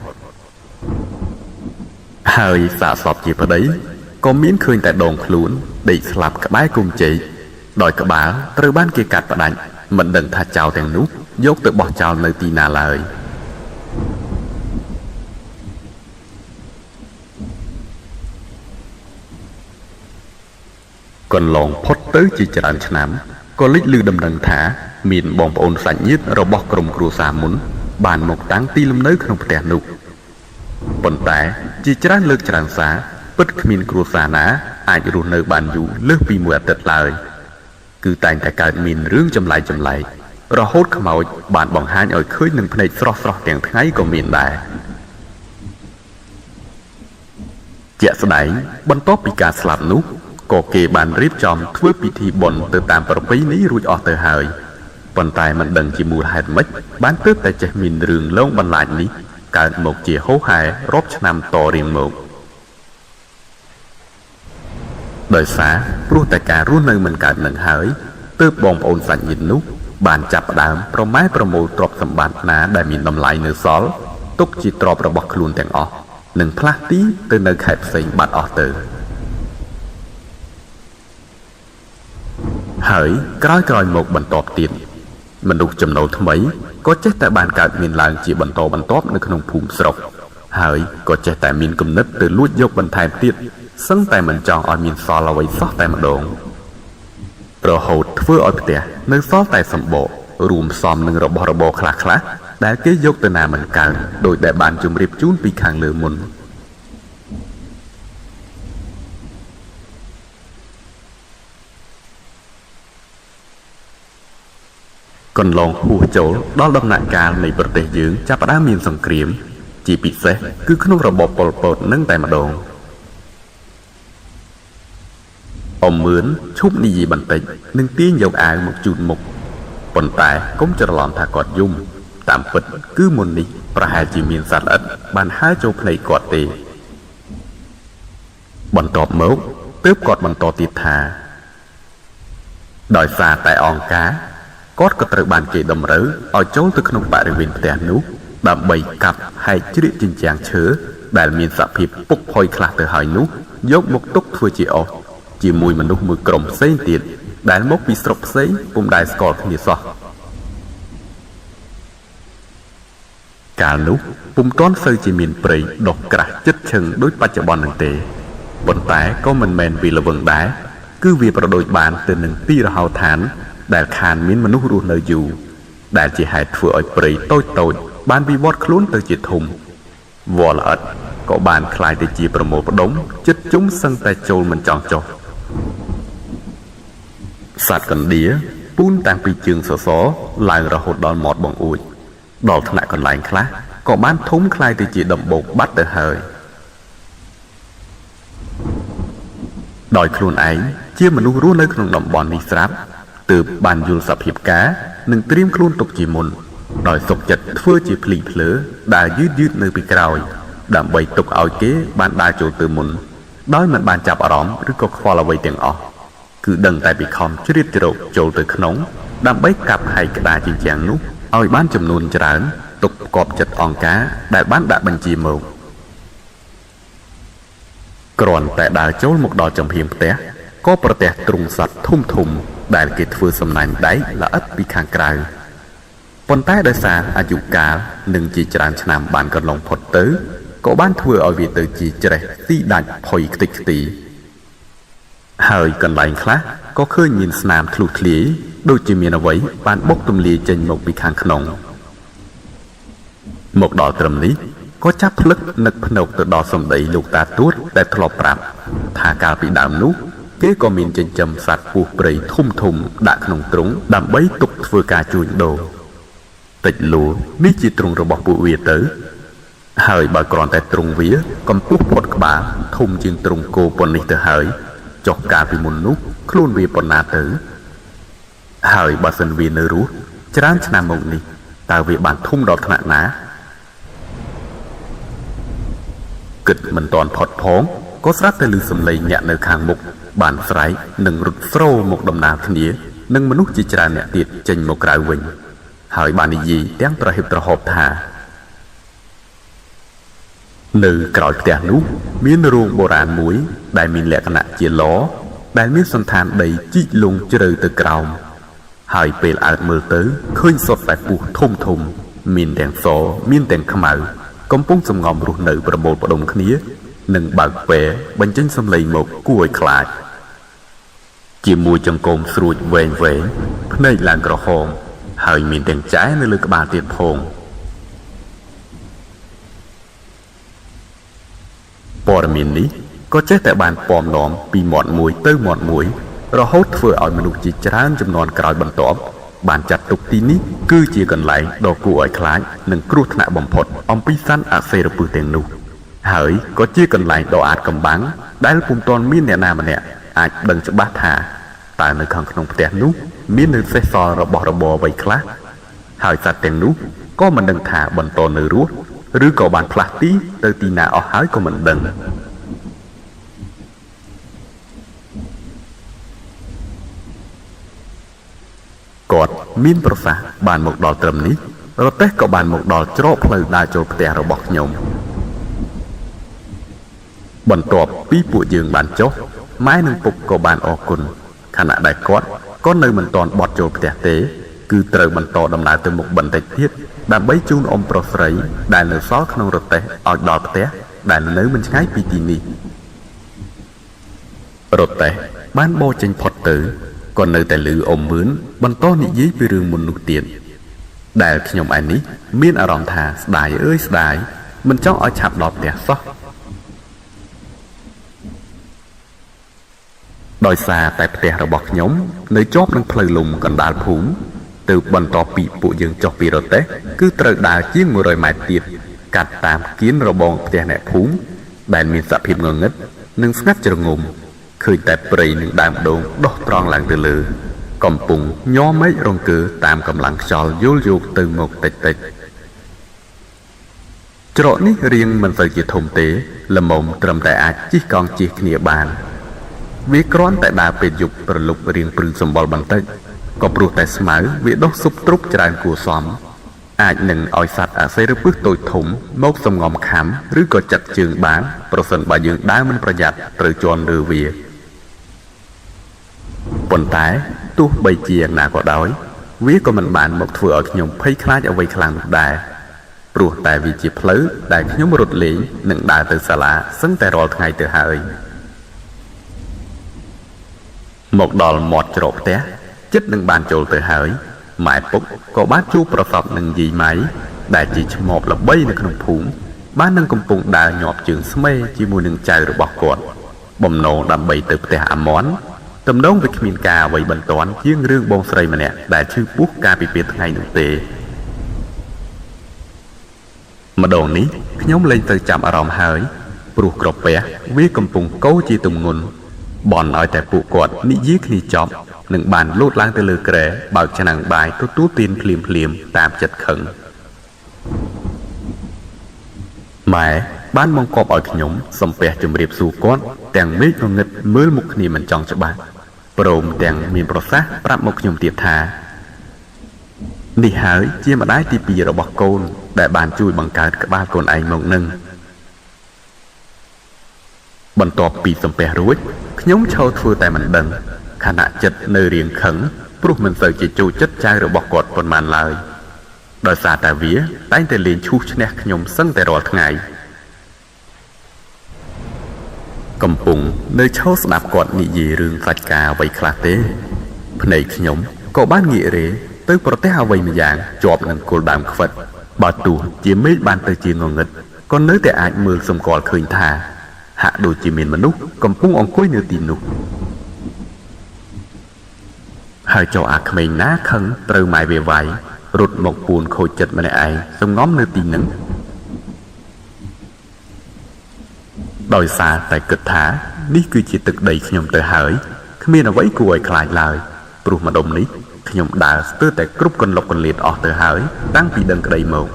[SPEAKER 1] ហើយសាកសពជាប្តីក៏មានឃើញតែដងខ្លួនដេកស្លាប់ក្បែរគុំចេកដោយក្បាលត្រូវបានគេកាត់ផ្ដាច់មិនដឹងថាចៅទាំងនោះយកទៅបោះចោលនៅទីណាឡើយកន្លងផុតទៅជាច្រើនឆ្នាំក៏លេចឮដំណឹងថាមានបងប្អូនសាច់ញាតិរបស់ក្រុមគ្រួសារមុនបានមកតាំងទីលំនៅក្នុងផ្ទះនោះប៉ុន្តែជាច្រើនលើកច្រើនសារពិតគ្មានគ្រួសារណាអាចរស់នៅបានយូរលើសពីមួយអាទិត្យឡើយគឺតែងតែកើតមានរឿងចម្លែករហូតខ្មោចបានបង្ហាញឲ្យឃើញនឹងភ្នែកស្រស់ៗទាំងថ្ងៃក៏មានដែរជាក់ស្ដែងបន្ទាប់ពីការស្លាប់នោះក៏គេបានរៀបចំធ្វើពិធីបុណ្យទៅតាមប្រពៃណីរួចអស់ទៅហើយប៉ុន្តែមិនដឹងជាមូលហេតុម៉េចបានទើបតែចេះមានរឿងលងបន្លាចនេះកើតមកជាហូរហែរាប់ឆ្នាំតរៀងមកដោយសារព្រោះតែការរស់នៅមិនកើតនឹងហើយទើបបងប្អូនសាច់ញាតិនោះបានចាប់ផ្ដើមប្រម៉ែប្រមូលទ្រព្យសម្បត្តិណាដែលមានតម្លៃនៅសល់ទុកជាទ្រព្យរបស់ខ្លួនទាំងអស់និងផ្លាស់ទីទៅនៅខេត្តផ្សេងបាត់អស់ទៅហើយក្រោយមកបន្តទៀតមនុស្សចំណូលថ្មី ក៏ចេះតែបានកើតមានឡើងជាបន្តបន្ទាប់នៅក្នុងភូមិស្រុកហើយក៏ចេះតែមានគំនិតទៅលួចយកបន្ថែមទៀតសឹងតែមិនចង់ឲ្យមានសល់អ្វីសោះតែម្ដងរហូតធ្វើឲ្យផ្ទះនៅសល់តែសម្បករួមផ្សំនឹងរបស់របរខ្លះៗដែលគេយកទៅណាមិនកើតដោយដែលបានជម្រាបជូនពីខាងលើមុនកន្លងហួសចូលដល់ដំណាក់កាលនៃប្រទេសយើងចាប់ផ្ដើមមានសង្គ្រាមជាពិសេសគឺក្នុងរបបប៉ុលពតនឹងតែម្ដងអមមឿនឈប់និយាយបន្តិចនឹងទាញយកអាវមកជូតមុខប៉ុន្តែកុំច្រឡំថាគាត់យំតាមពិតគឺមុននេះប្រហែលជាមានសត្វល្អិតបានហើរចូលភ្នែកគាត់ទេបន្ទាប់មកទើបគាត់បន្តទៀតថាដោយសារតែអង្គការគាត់ក៏ត្រូវបានគេតម្រូវឲ្យចូលទៅក្នុងបរិវេណផ្ទះនោះដើម្បីកាប់ហែកជ្រៀកជញ្ជាំងឈើដែលមានសភាពពុកផុយខ្លះទៅហើយនោះយកមកទុកធ្វើជាអុសជាមួយមនុស្សមួយក្រុមផ្សេងទៀតដែលមកពីស្រុកផ្សេងពុំដែលស្គាល់គ្នាសោះកាលនោះពុំទាន់សូវជាមានព្រៃដុះក្រាស់ចិត្តឈឹងដូចបច្ចុប្បន្ននឹងទេប៉ុន្តែក៏មិនមែនវាល្វឹងដែរគឺវាប្រដូចបានទៅនឹងទីរហោឋានដែលខានមានមនុស្សរស់នៅយូរដែលជាហេតុធ្វើឲ្យព្រៃតូចបានវិវត្តខ្លួនទៅជាធំវល្លិឥតក៏បានคล้ายទៅជាប្រមូលផ្ដុំចិត្តជុំសឹងតែចូលមិនចង់ចុះសត្វកណ្ដៀពូនតាំងពីជើងសសរឡើងរហូតដល់មាត់បង្អួចដល់ថ្នាក់កន្លែងខ្លះក៏បានធំคล้ายទៅជាដំបូកបាត់ទៅហើយដោយខ្លួនឯងជាមនុស្សរស់នៅក្នុងតំបន់នេះស្រាប់ទើបបានយល់សភាពការនិងត្រៀមខ្លួនទុកជាមុនដោយសុខចិត្តធ្វើជាភ្លីភ្លើដែលយឺតនៅពីក្រោយដើម្បីទុកឲ្យគេបានដើរចូលទៅមុនដោយមិនបានចាប់អារម្មណ៍ឬក៏ខ្វល់អ្វីទាំងអស់គឺដឹងតែពីខំជ្រៀតជ្រោកចូលទៅក្នុងដើម្បីកាប់ហែកក្តារជញ្ជាំងនោះឲ្យបានចំនួនច្រើនទុកផ្គាប់ចិត្តអង្គការដែលបានដាក់បញ្ជាមកគ្រាន់តែដើរចូលមកដល់ចំហៀងផ្ទះក៏ប្រទះទ្រុងសត្វធំដែលគេធ្វើសំណាញ់ដៃល្អិតពីខាងក្រៅប៉ុន្តែដោយសារអាយុកាលនិងជាច្រើនឆ្នាំបានកន្លងផុតទៅក៏បានធ្វើឲ្យវាទៅជាច្រេះទីដាច់ផុយខ្ទេចខ្ទីហើយកន្លែងខ្លះក៏ឃើញមានស្នាមធ្លុះធ្លាយដូចជាមានអ្វីបានបុកទម្លាយចេញមកពីខាងក្នុងមកដល់ត្រឹមនេះក៏ចាប់ភ្លឹកនឹកភ្នែកទៅដល់សម្ដីលោកតាទួតដែលធ្លាប់ប្រាប់ថាកាលពីដើមនោះគេក៏មានចិញ្ចឹមសត្វពស់ព្រៃធំដាក់ក្នុងទ្រុងដើម្បីទុកធ្វើការជួញដូរតិចលូនេះជាទ្រុងរបស់ពួកវាទៅហើយបើគ្រាន់តែទ្រុងវាកំពុះផុតក្បាលធំជាងទ្រុងគោប៉ុននេះទៅហើយចុះកាលពីមុននោះខ្លួនវាប៉ុណ្ណាទៅហើយបើសិនវានៅរស់ច្រើនឆ្នាំមកនេះតើវាបានធំដល់ថ្នាក់ណាគិតមិនតាន់ផុតផងក៏ស្រាប់តែឮសំឡេងអ្នកនៅខាងមុខបានស្រែកនិងរត់ស្រោមកដំណើរគ្នានិងមនុស្សជាច្រើនអ្នកទៀតចេញមកក្រៅវិញហើយបាននិយាយទាំងប្រហិបប្រហប់ថានៅក្រោយផ្ទះនោះមានរោងបុរាណមួយដែលមានលក្ខណៈជាឡដែលមានសន្តានដីជីកលងជ្រៅទៅក្រោមហើយពេលអើតមើលទៅឃើញសុទ្ធតែពស់ធំមានទាំងសមានទាំងខ្មៅកំពុងសំងំរស់នៅប្រមូលផ្ដុំគ្នានិងបើកពែបញ្ចេញសំឡេងមកគួរឲ្យខ្លាចជាមួយចង្កូមស្រួចវែងភ្នែកឡើងក្រហមហើយមានទាំងចែនៅលើក្បាលទៀតផងព័ត៌មាននេះក៏ចេះតែបានពំនាំពីមាត់មួយទៅមាត់មួយរហូតធ្វើឲ្យមនុស្សជាច្រើនចំនួនក្រោយបន្ទាប់បានចាត់ទុកទីនេះគឺជាកន្លែងដ៏គួរឲ្យខ្លាចនិងគ្រោះថ្នាក់បំផុតអំពីសត្វអសេរពឹសទាំងនោះហើយក៏ជាកន្លែងដ៏អាថ៌កំបាំងដែលពុំទាន់មានអ្នកណាម្នាក់អាចដឹងច្បាស់ថាតើនៅខាងក្នុងផ្ទះនោះមាននៅសេសសល់របស់របរអ្វីខ្លះហើយសត្វទាំងនោះក៏មិនដឹងថាបន្តនៅរស់ឬក៏បានផ្លាស់ទីទៅទីណាអស់ហើយក៏មិនដឹងគាត់មានប្រសាសន៍បានមកដល់ត្រឹមនេះរទេះក៏បានមកដល់ច្រកផ្លូវដើរចូលផ្ទះរបស់ខ្ញុំបន្ទាប់ពីពួកយើងបានចុះម៉ែនិងពុកក៏បានអរគុណខណៈដែលគាត់ក៏នៅមិនទាន់បត់ចូលផ្ទះទេ គឺត្រូវបន្តដំណើរទៅមុខបន្តិចទៀតដើម្បីជូនអ៊ំប្រុសស្រីដែលនៅសល់ក្នុងរទេះឲ្យដល់ផ្ទះដែលនៅមិនឆ្ងាយពីទីនេះរទេះបានបោចេញផុតទៅក៏នៅតែឮអ៊ំមឿនបន្តនិយាយពីរឿងមុននោះទៀតដែលខ្ញុំឯនេះមានអារម្មណ៍ថាស្ដាយអើយស្ដាយមិនចង់ឲ្យឆាប់ដល់ផ្ទះសោះដោយសារតែផ្ទះរបស់ខ្ញុំនៅជាប់នឹងផ្លូវលំកណ្ដាលភូមិទើបបន្តពីពួកយើងចុះពីរទេះគឺត្រូវដើរជាង100ម៉ែត្រទៀតកាត់តាមគៀនរបងផ្ទះអ្នកភូមិដែលមានសភាពងងឹតនិងស្ងាត់ជ្រងំឃើញតែព្រៃនិងដើមដូងដុះត្រង់ឡើងទៅលើកំពុងញ័រមេឃរង្គើតាមកម្លាំងខ្យល់យល់យោគទៅមកតិចតិចច្រកនេះរៀងមិនសូវជាធំទេល្មមត្រឹមតែអាចជិះកង់ជិះគ្នាបានវាគ្រាន់តែដើរពេលយប់ប្រលប់រៀងព្រឺសម្បល់បន្តិចក៏ព្រោះតែស្មៅវាដុះស៊ុបទ្រុបច្រើនគួរសមអាចនឹងឲ្យសត្វអាសេរពឹសតូចធំមកសំងំខំឬក៏ចាត់ជើងបានប្រសិនបើយើងដើរមិនប្រយ័ត្នត្រូវជន់លើវាប៉ុន្តែទោះបីជាយ៉ាងណាក៏ដោយវាក៏មិនបានមកធ្វើឲ្យខ្ញុំភ័យខ្លាចអ្វីខ្លាំងនោះដែរព្រោះតែវាជាផ្លូវដែលខ្ញុំរត់លេងនិងដើរទៅសាលាសឹងតែរាល់ថ្ងៃទៅហើយមកដល់មាត់ច្រកផ្ទះចិត្តនឹងបានចូលទៅហើយម៉ែពុកក៏បានជួបប្រសពនឹងយាយម៉ៃដែលជាឈ្មោះល្បីនៅក្នុងភូមិបាននឹងកំពុងដើរញាប់ជើងស្មេជាមួយនឹងចៅរបស់គាត់បំណងដើម្បីទៅផ្ទះអាមន់ទំនងវាគ្មានការអ្វីបន្ទាន់ជាងរឿងបងស្រីម្នាក់ដែលឈឺពោះកាលពីពេលថ្ងៃនោះទេម្ដងនេះខ្ញុំលែងទៅចាប់អារម្មណ៍ហើយព្រោះក្រពះវាកំពុងកោជាទម្ងន់បន់ឲ្យតែពួកគាត់និយាយគ្នាចប់នឹងបានលោតឡើងទៅលើគ្រែបើកឆ្នាំងបាយទទួលទានភ្លាមតាមចិត្តខឹងម៉ែបានបង្គាប់ឲ្យខ្ញុំសំពះជម្រាបសួរគាត់ទាំងមេឃងងឹតមើលមុខគ្នាមិនចង់ច្បាស់ព្រមទាំងមានប្រសាសន៍ប្រាប់មកខ្ញុំទៀតថានេះហើយជាម្ដាយទី2របស់កូនដែលបានជួយបង្កើតក្បាលកូនឯងមកនឹងបន្ទាប់ពីសំពះរួចខ្ញុំឈរធ្វើតែមិនដឹងខណៈចិត្តនៅរៀងខឹងព្រោះមិនសូវជាចូលចិត្តចៅរបស់គាត់ប៉ុន្មានឡើយដោយសារតែវាតែងតែលេងឈូសឈ្នះខ្ញុំសឹងតែរាល់ថ្ងៃកំពុងនៅឈរស្ដាប់គាត់និយាយរឿងសាច់ការអ្វីខ្លះទេភ្នែកខ្ញុំក៏បានងាករេទៅប្រទះអ្វីម្យ៉ាងជាប់នឹងគល់ដើមខ្វិតបើទោះជាមេឃបានទៅជាងងឹតក៏នៅតែអាចមើលសម្គាល់ឃើញថាហាក់ដូចជាមានមនុស្សកំពុងអង្គុយនៅទីនោះហើយចុះអាក្មេងណាខឹងត្រូវម៉ែវាវាយរត់មកពួនខូចចិត្តម្នាក់ឯងសំងំនៅទីហ្នឹងដោយសារតែគិតថានេះគឺជាទឹកដីខ្ញុំទៅហើយគ្មានអ្វីគួរឲ្យខ្លាចឡើយព្រោះម្ដុំនេះខ្ញុំដើរស្ទើរតែគ្រប់កន្លុកកន្លៀតអស់ទៅហើយតាំងពីដឹងក្តីមក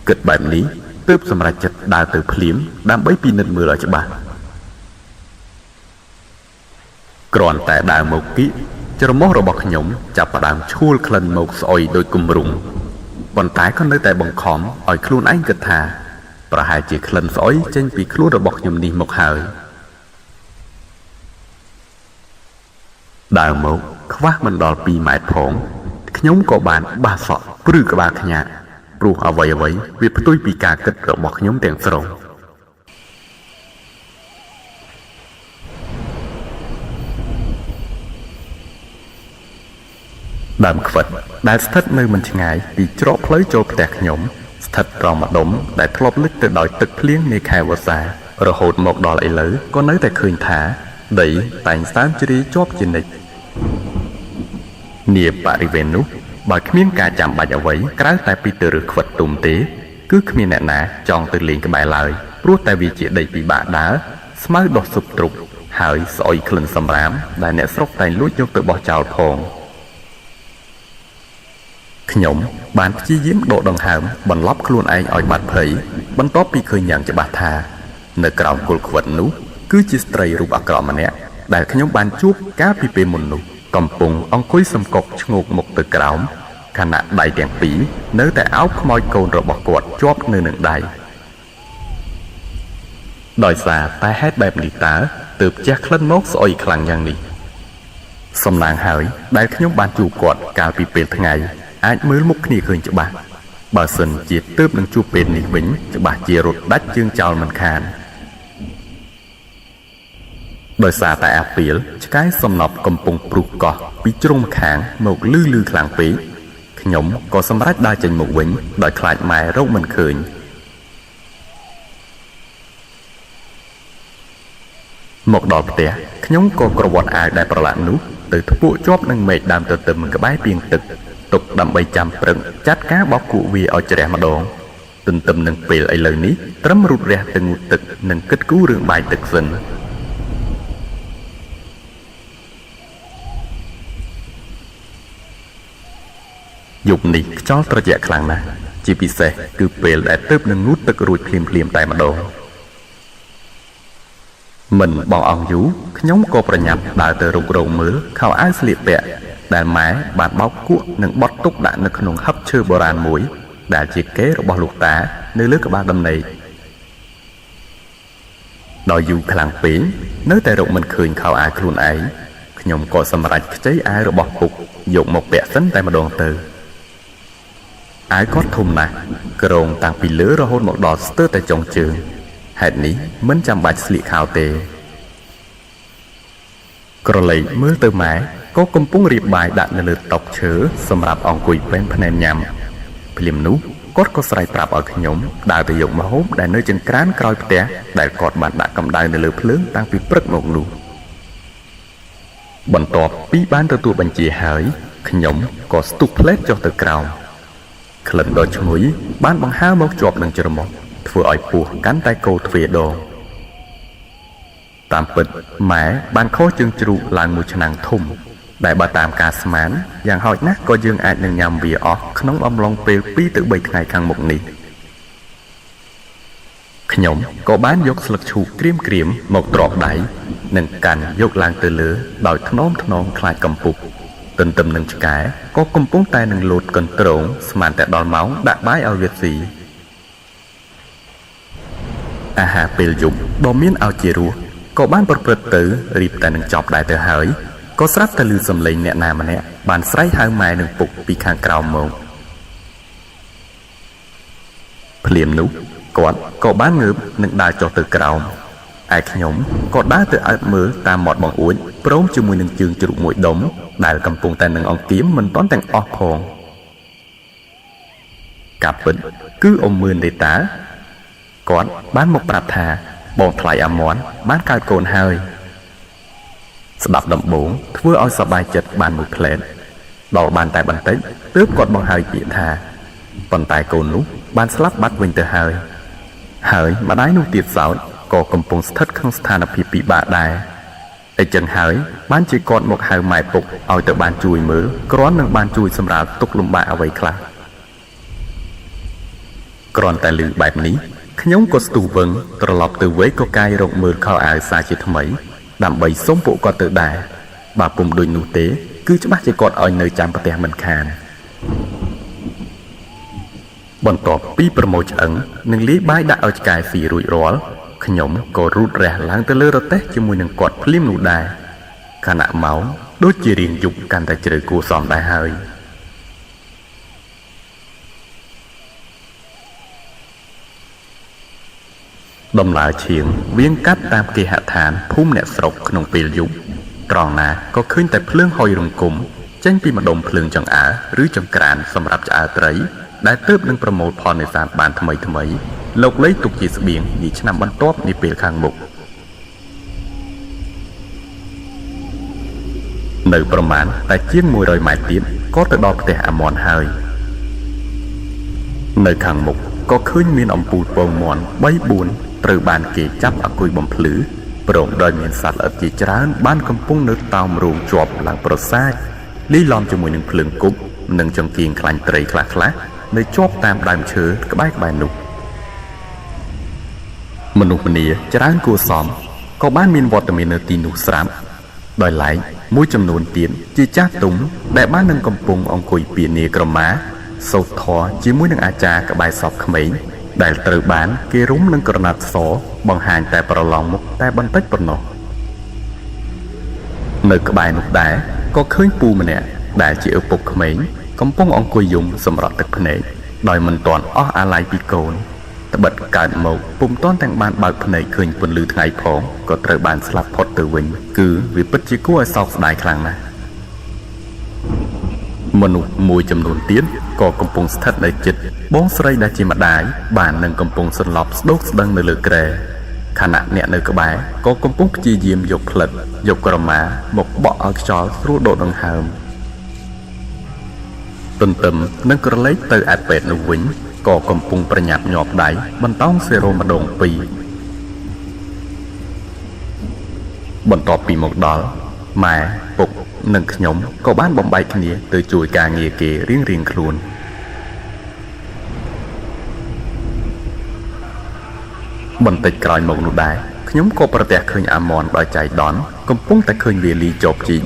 [SPEAKER 1] គិតបែបនេះទើបសម្រេចចិត្តដើរទៅភ្លាមដើម្បីពិនិត្យមើលឲ្យច្បាស់គ្រាន់តែដើរមកគៀកច្រមុះរបស់ខ្ញុំចាប់ផ្ដើមឈួលក្លិនមកស្អុយដូចគំរុំប៉ុន្តែក៏នៅតែបង្ខំឲ្យខ្លួនឯងគិតថាប្រហែលជាក្លិនស្អុយចេញពីខ្លួនរបស់ខ្ញុំនេះមកហើយដើរមកខ្វះមិនដល់2ម៉ែត្រផងខ្ញុំក៏បានបះសក់ព្រឺក្បាលខ្ញាក់ព្រោះអ្វីៗវាផ្ទុយពីការគិតរបស់ខ្ញុំទាំងស្រុងដើមខ្វិតដែលស្ថិតនៅមិនឆ្ងាយពីច្រកផ្លូវចូលផ្ទះខ្ញុំស្ថិតត្រង់ម្ដុំដែលធ្លាប់លិចទៅដោយទឹកភ្លៀងនាខែវស្សារហូតមកដល់ឥឡូវក៏នៅតែឃើញថាដីតែងសើមជ្រាយជាប់ជានិច្ចនាបរិវេណនោះបើគ្មានការចាំបាច់អ្វីក្រៅតែពីទៅរើសខ្វិតទុំទេគឺគ្មានអ្នកណាចង់ទៅលេងក្បែរឡើយព្រោះតែវាជាដីពិបាកដើរស្មៅដុះស៊ុបទ្រុបហើយស្អុយក្លិនសម្រាមដែលអ្នកស្រុកតែងលួចយកទៅបោះចោលផងខ្ញុំបានព្យាយាមដកដង្ហើមបន្លប់ខ្លួនឯងឲ្យបាត់ភ័យបន្ទាប់ពីឃើញយ៉ាងច្បាស់ថានៅក្រោមគល់ខ្វិតនោះគឺជាស្ត្រីរូបអាក្រក់ម្នាក់ដែលខ្ញុំបានជួបកាលពីពេលមុននោះកំពុងអង្គុយសំកុកឈ្ងោកមុខទៅក្រោមខណៈដៃទាំងពីរនៅតែអោបខ្មោចកូនរបស់គាត់ជាប់នៅនឹងដៃដោយសារតែហេតុបែបនេះតើទើបជះក្លិនមកស្អុយខ្លាំងយ៉ាងនេះ សំឡាងហើយដែលខ្ញុំបានជួបគាត់កាលពីពេលថ្ងៃអាចមើលមុខគ្នាឃើញច្បាស់បើសិនជាទើបនឹងជួបពេលនេះវិញច្បាស់ជារត់ដាច់ជើងចោលមិនខានដោយសារតែអាពីលឆ្កែសំណប់កំពុងព្រុសកោះពីជ្រុងម្ខាងមកលឺខ្លាំងពេកខ្ញុំក៏សម្រេចដើរចេញមកវិញដោយខ្លាចម៉ែរកមិនឃើញមកដល់ផ្ទះខ្ញុំក៏ក្រវាត់អាវដែលប្រឡាក់នោះទៅធ្ពក់ជាប់នឹងមែកដើមទទឹមក្បែរពាងទឹកទុកដើម្បីចាំព្រឹកចាត់ការបោកគក់វាឲ្យជ្រះម្ដងទន្ទឹមនឹងពេលឥឡូវនេះត្រឹមរូតរះទៅងូតទឹកនិងគិតគូររឿងបាយទឹកសិនយប់នេះខ្យល់ត្រជាក់ខ្លាំងណាស់ជាពិសេសគឺពេលដែលទើបនឹងងូតទឹករួចភ្លាមតែម្ដងមិនបងអង្គយូខ្ញុំក៏ប្រញាប់ដើរទៅរុករោងមើលខោអាវស្លៀកពាក់ដែលម៉ែបានបោកគក់និងបត់ទុកដាក់នៅក្នុងហឹបឈើបុរាណមួយដែលជាកេររបស់លោកតានៅលើក្បាលដំណេកដល់យូខ្លាំងពេកនៅតែរកមិនឃើញខោអាវខ្លួនឯងខ្ញុំក៏សម្រេចខ្ចីអាវរបស់ពុកយកមកពាក់សិនតែម្ដងទៅអាវគាត់ធំណាស់ក្រងតាំងពីលើរហូតមកដល់ស្ទើរតែចុងជើងហេតុនេះមិនចាំបាច់ស្លៀកខោទេក្រឡេកមើលទៅម៉ែក៏កំពុងរៀបបាយដាក់នៅលើតុឈើសម្រាប់អង្គុយពេញភ្នែនញ៉ាំភ្លាមនោះគាត់ក៏ស្រែកប្រាប់ឲ្យខ្ញុំដើរទៅយកម្ហូបដែលនៅចង្ក្រានក្រោយផ្ទះដែលគាត់បានដាក់កម្ដៅនៅលើភ្លើងតាំងពីព្រឹកមកនោះបន្ទាប់ពីបានទទួលបញ្ជាហើយខ្ញុំក៏ស្ទុះផ្លែតចុះទៅក្រោមក្លិនដ៏ឈ្ងុយបានបង្ហើរមកជាប់នឹងច្រមុះធ្វើឲ្យពោះកាន់តែកោទ្វេដងតាមពិតម៉ែបានខុសជើងជ្រូកឡើងមួយឆ្នាំងធំដែលបើតាមការស្មានយ៉ាងហោចណាស់ក៏យើងអាចនឹងញ៉ាំវាអស់ក្នុងអំឡុងពេល2 ទៅ 3ថ្ងៃខាងមុខនេះខ្ញុំក៏បានយកស្លឹកឈូកក្រៀមមកត្រប់ដៃនិងកាន់យកឡើងទៅលើដោយថ្នមខ្លាចកំពុកទន្ទឹមនឹងឆ្កែក៏កំពុងតែនឹងលោតកន្ទ្រងស្មានតែដល់ម៉ោងដាក់បាយឲ្យវាស៊ីអាហារពេលយប់ដ៏មានឲ្យជារសក៏បានប្រព្រឹត្តទៅរៀបតែនឹងចប់ដែរទៅហើយក៏ស្រាប់តែឮសំឡេងអ្នកណាម្នាក់បានស្រែកហៅម៉ែនឹងពុកពីខាងក្រោមមកភ្លាមនោះគាត់ក៏បានងើបនឹងដើរចុះទៅក្រោមឯខ្ញុំក៏ដើរទៅអើតមើលតាមមាត់បង្អួចព្រមជាមួយនឹងជើងជ្រូកមួយដុំដែលកំពុងតែនឹងអង្គៀមមិនទាន់ទាំងអស់ផងកាប់ពិតគឺអ៊ំមឿនទេតាគាត់បានមកប្រាប់ថាបងថ្លៃអាមន់បានកើតកូនហើយស្ដាប់ដំបូងធ្វើឲ្យសប្បាយចិត្តបានមួយផ្លែតដល់បានតែបន្តិចទើបគាត់បង្ហើយពាក្យថាប៉ុន្តែកូននោះបានស្លាប់បាត់វិញទៅហើយម្ដាយនោះទៀតសោតក៏កំពុងស្ថិតក្នុងស្ថានភាពពិបាកដែរអញ្ចឹងហើយបានជាគាត់មកហៅម៉ែពុកឲ្យទៅបានជួយមើលគ្រាន់នឹងបានជួយសម្រាលទុក្ខលំបាកអ្វីខ្លះគ្រាន់តែឮបែបនេះខ្ញុំក៏ស្ទុះវឹងត្រឡប់ទៅវេកកកាយរកមើលខោអាវសាជាថ្មីដើម្បីសុំពួកគាត់ទៅដែរបើពុំដូចនោះទេគឺច្បាស់ជាគាត់ឲ្យនៅចាំផ្ទះមិនខានបន្ទាប់ពីប្រមូលឆ្អឹងនិងលាយបាយដាក់ឲ្យឆ្កែស៊ីរួចរាល់ខ្ញុំក៏រូតរះឡើងទៅលើរទេះជាមួយនឹងគាត់ភ្លាមនោះដែរខណៈម៉ោងដូចជារៀងយប់កាន់តែជ្រៅគួរសមដែរហើយដំណើរឈៀងវៀងកាត់តាមគេហដ្ឋានភូមិអ្នកស្រុកក្នុងពេលយប់ត្រង់ណាក៏ឃើញតែភ្លើងហុយរង្គំចេញពីម្ដុំភ្លើងចង្អើរឬចង្ក្រានសម្រាប់ឆ្អើរត្រីដែលទើបនឹងប្រមូលផលនេសាទបានថ្មីលោកលេខទុកជាស្បៀងនាឆ្នាំបន្ទាប់នាពេលខាងមុខនៅប្រមាណតែជាង100ម៉ែត្រទៀតក៏ទៅដល់ផ្ទះអាមន់ហើយនៅខាងមុខក៏ឃើញមានអំពូលពងមាន់ 3-4 ត្រូវបានគេចាប់អគុយបំភ្លឺព្រមដោយមានសត្វល្អិតជាច្រើនបានកំពុងនៅតោមរោងជាប់ឡើងប្រសាទលីឡំជាមួយនឹងភ្លើងគប់និងចង្កៀងខ្លាញ់ត្រីខ្លះនៅជាប់តាមដើមឈើក្បែរនោះមនុស្សម្នាច្រើនគួរសមក៏បានមានវត្តមាននៅទីនោះស្រាប់ដោយឡែកមួយចំនួនទៀតជាចាស់ទុំដែលបាននឹងកំពុងអង្គុយពានាក្រមាសូត្រធម៌ជាមួយនឹងអាចារ្យក្បែរសពក្មេងដែលត្រូវបានគេរុំនឹងក្រណាត់សបង្ហាញតែប្រឡងមុខតែបន្តិចប៉ុណ្ណោះនៅក្បែរនោះដែរ ก็ឃើញពូម្នាក់ដែលជាឪពុកក្មេងកំពុងអង្គុយយំសម្រក់ទឹកភ្នែកដោយមិនទាន់អស់អាល័យពីកូនត្បិតកើតមកពុំទាន់ទាំងបានបើកភ្នែកឃើញពន្លឺថ្ងៃផងក៏ត្រូវបានស្លាប់ផុតទៅវិញគឺវាពិតជាគួរឲ្យសោកស្ដាយខ្លាំងណាស់មនុស្សមួយចំនួនទៀតក៏កំពុងស្ថិតនៅជិតបងស្រីដែលជាម្ដាយបាននឹងកំពុងសន្លប់ស្ដោកស្ដឹងនៅលើគ្រែខណៈអ្នកនៅក្បែរក៏កំពុងព្យាយាមយកផ្លិតយកក្រមាមកបក់ឲ្យខ្យល់ស្រួលដកដង្ហើមទន្ទឹមនឹងក្រឡេកទៅឯពេទ្យនោះវិញក៏កំពុងប្រញាប់ញាប់ដៃបន្តោងសេរ៉ូម្ដងពីរបន្ទាប់ពីមកដល់ម៉ែពុកនិងខ្ញុំក៏បានបំបែកគ្នាទៅជួយការងារគេរៀងៗខ្លួនបន្តិចក្រោយមកនោះដែរខ្ញុំក៏ប្រទះឃើញអាមនដោយចៃដន្យកំពុងតែឃើញវាលីជាប់ជីក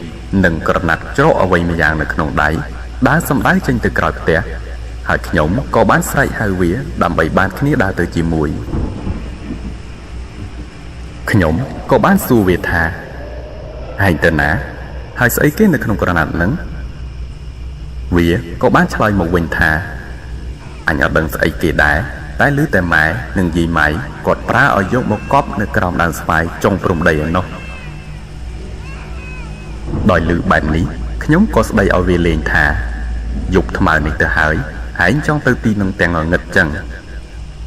[SPEAKER 1] និងក្រណាត់ច្រកអ្វីម្យ៉ាងនៅក្នុងដៃដើរសម្ដៅចេញទៅក្រោយផ្ទះហើយខ្ញុំក៏បានស្រែកហៅវាដើម្បីបានគ្នាដើរទៅជាមួយខ្ញុំក៏បានសួរវាថាហែងទៅណាហើយស្អីគេនៅក្នុងក្រណាត់ហ្នឹងវាក៏បានឆ្លើយមកវិញថាអញអត់ដឹងស្អីគេដែរតែឮតែម៉ែនិងយាយម៉ៃគាត់ប្រើឲ្យយកមកកប់នៅក្រោមដើមស្វាយចុងព្រំដីឯណោះដោយឮបែបនេះខ្ញុំក៏ស្ដីឲ្យវាលេងថាយប់ថ្មើរនេះទៅហើយឯងចង់ទៅទីនឹងទាំងងងឹតចឹង